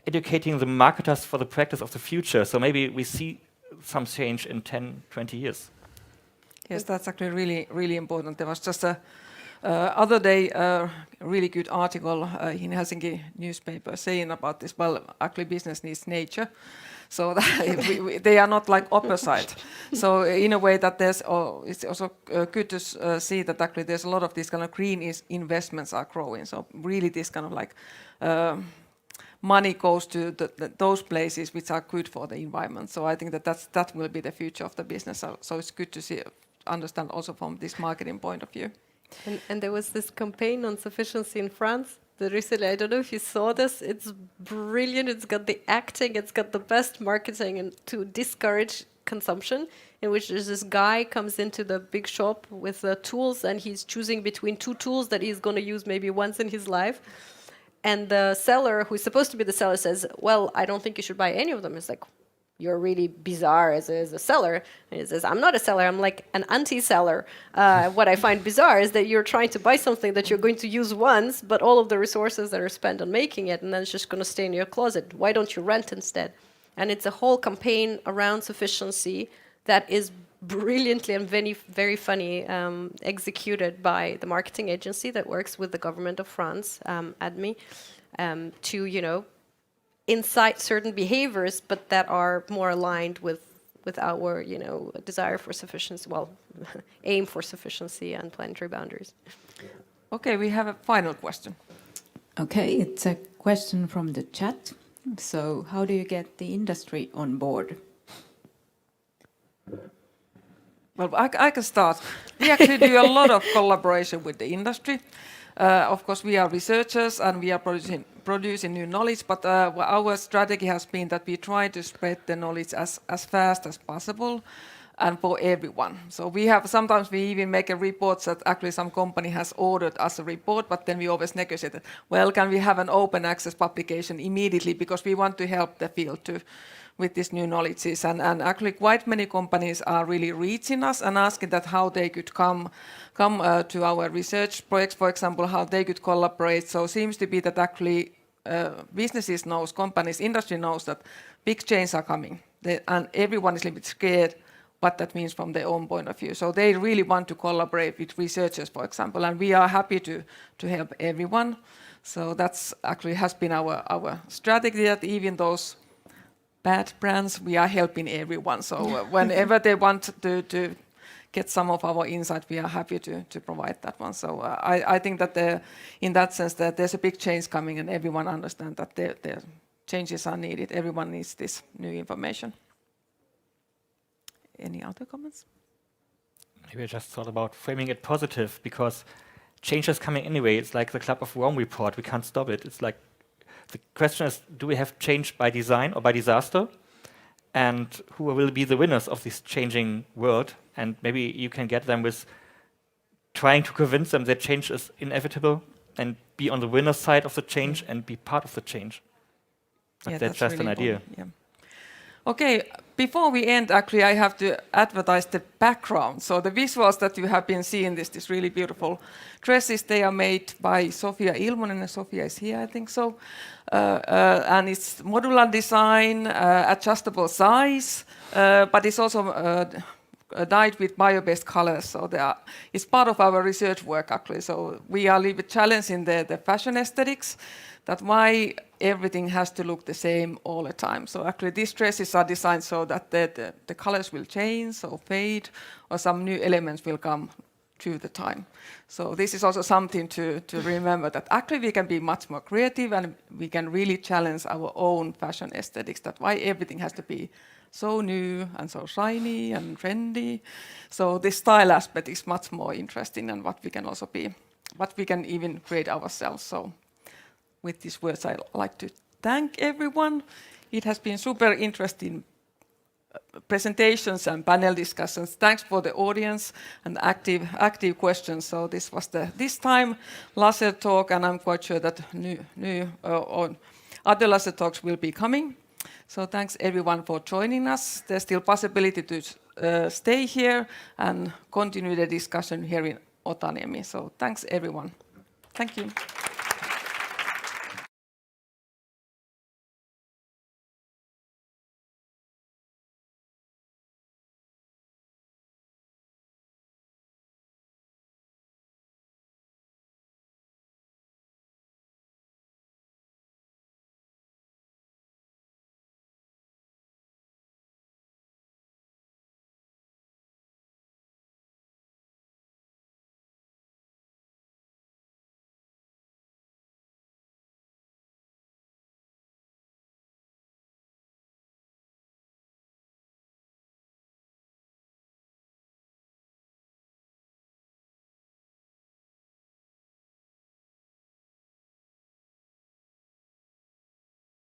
educating the marketers for the practice of the future. So maybe we see some change in 10, 20 years. Yes, that's actually really, really important. There was just a other day a really good article in Helsinki newspaper saying about this. Well, actually, business needs nature, so that they are not like opposite. So in a way that it's also good to see that actually there's a lot of these kind of green investments are growing. So really, this kind of like money goes to those places which are good for the environment. So I think that will be the future of the business. So it's good to understand also from this marketing point of view. And there was this campaign on sufficiency in France that recently, I don't know if you saw this, it's brilliant. It's got the acting, it's got the best marketing and to discourage consumption, in which there's this guy comes into the big shop with tools and he's choosing between two tools that he's going to use maybe once in his life. And the seller, who's supposed to be the seller, says, well, I don't think you should buy any of them. It's like, you're really bizarre as a seller. And he says, I'm not a seller, I'm like an anti-seller. What I find bizarre is that you're trying to buy something that you're going to use once, but all of the resources that are spent on making it, and then it's just going to stay in your closet. Why don't you rent instead? And it's a whole campaign around sufficiency that is brilliantly and very, very funny executed by the marketing agency that works with the government of France, ADMI, to, incite certain behaviors, but that are more aligned with our, desire for sufficiency, aim for sufficiency and planetary boundaries. Okay, we have a final question. Okay, it's a question from the chat. So how do you get the industry on board? Well, I can start. We actually do a lot of collaboration with the industry. Of course, we are researchers and we are producing new knowledge, but our strategy has been that we try to spread the knowledge as fast as possible and for everyone. So sometimes we even make a report that actually some company has ordered us a report, but then we always negotiate it. Well, can we have an open access publication immediately, because we want to help the field with these new knowledges. And actually quite many companies are really reaching us and asking that how they could come to our research projects, for example, how they could collaborate. So it seems to be that actually businesses knows, companies, industry knows that big changes are coming. And everyone is a little bit scared what that means from their own point of view. So they really want to collaborate with researchers, for example, and we are happy to help everyone. So that's actually has been our strategy, that even those bad brands, we are helping everyone. So whenever they want to get some of our insight, we are happy to provide that one. So I think that in that sense that there's a big change coming and everyone understands that the changes are needed. Everyone needs this new information. Any other comments? Maybe I just thought about framing it positive, because change is coming anyway. It's like the Club of Rome report. We can't stop it. It's like, the question is, do we have change by design or by disaster? And who will be the winners of this changing world? And maybe you can get them with trying to convince them that change is inevitable and be on the winner's side of the change and be part of the change. But that's just really an idea. Yeah. Okay, before we end, actually, I have to advertise the background. So the visuals that you have been seeing, these really beautiful dresses, they are made by Sofia Ilmonen, and Sofia is here, I think so. And it's modular design, adjustable size, but it's also dyed with bio-based colors. So it's part of our research work, actually. So we are a little bit challenging the fashion aesthetics, that why everything has to look the same all the time. So actually these dresses are designed so that the colors will change or fade, or some new elements will come through the time. So this is also something to remember, that actually we can be much more creative and we can really challenge our own fashion aesthetics, that why everything has to be so new and so shiny and trendy. So this style aspect is much more interesting than what we can also be, what we can even create ourselves. So with these words, I'd like to thank everyone. It has been super interesting presentations and panel discussions. Thanks for the audience and active questions. So this was this time laser talk, and I'm quite sure that new or other laser talks will be coming. So thanks everyone for joining us. There's still possibility to stay here and continue the discussion here in Otaniemi. So thanks everyone. Thank you.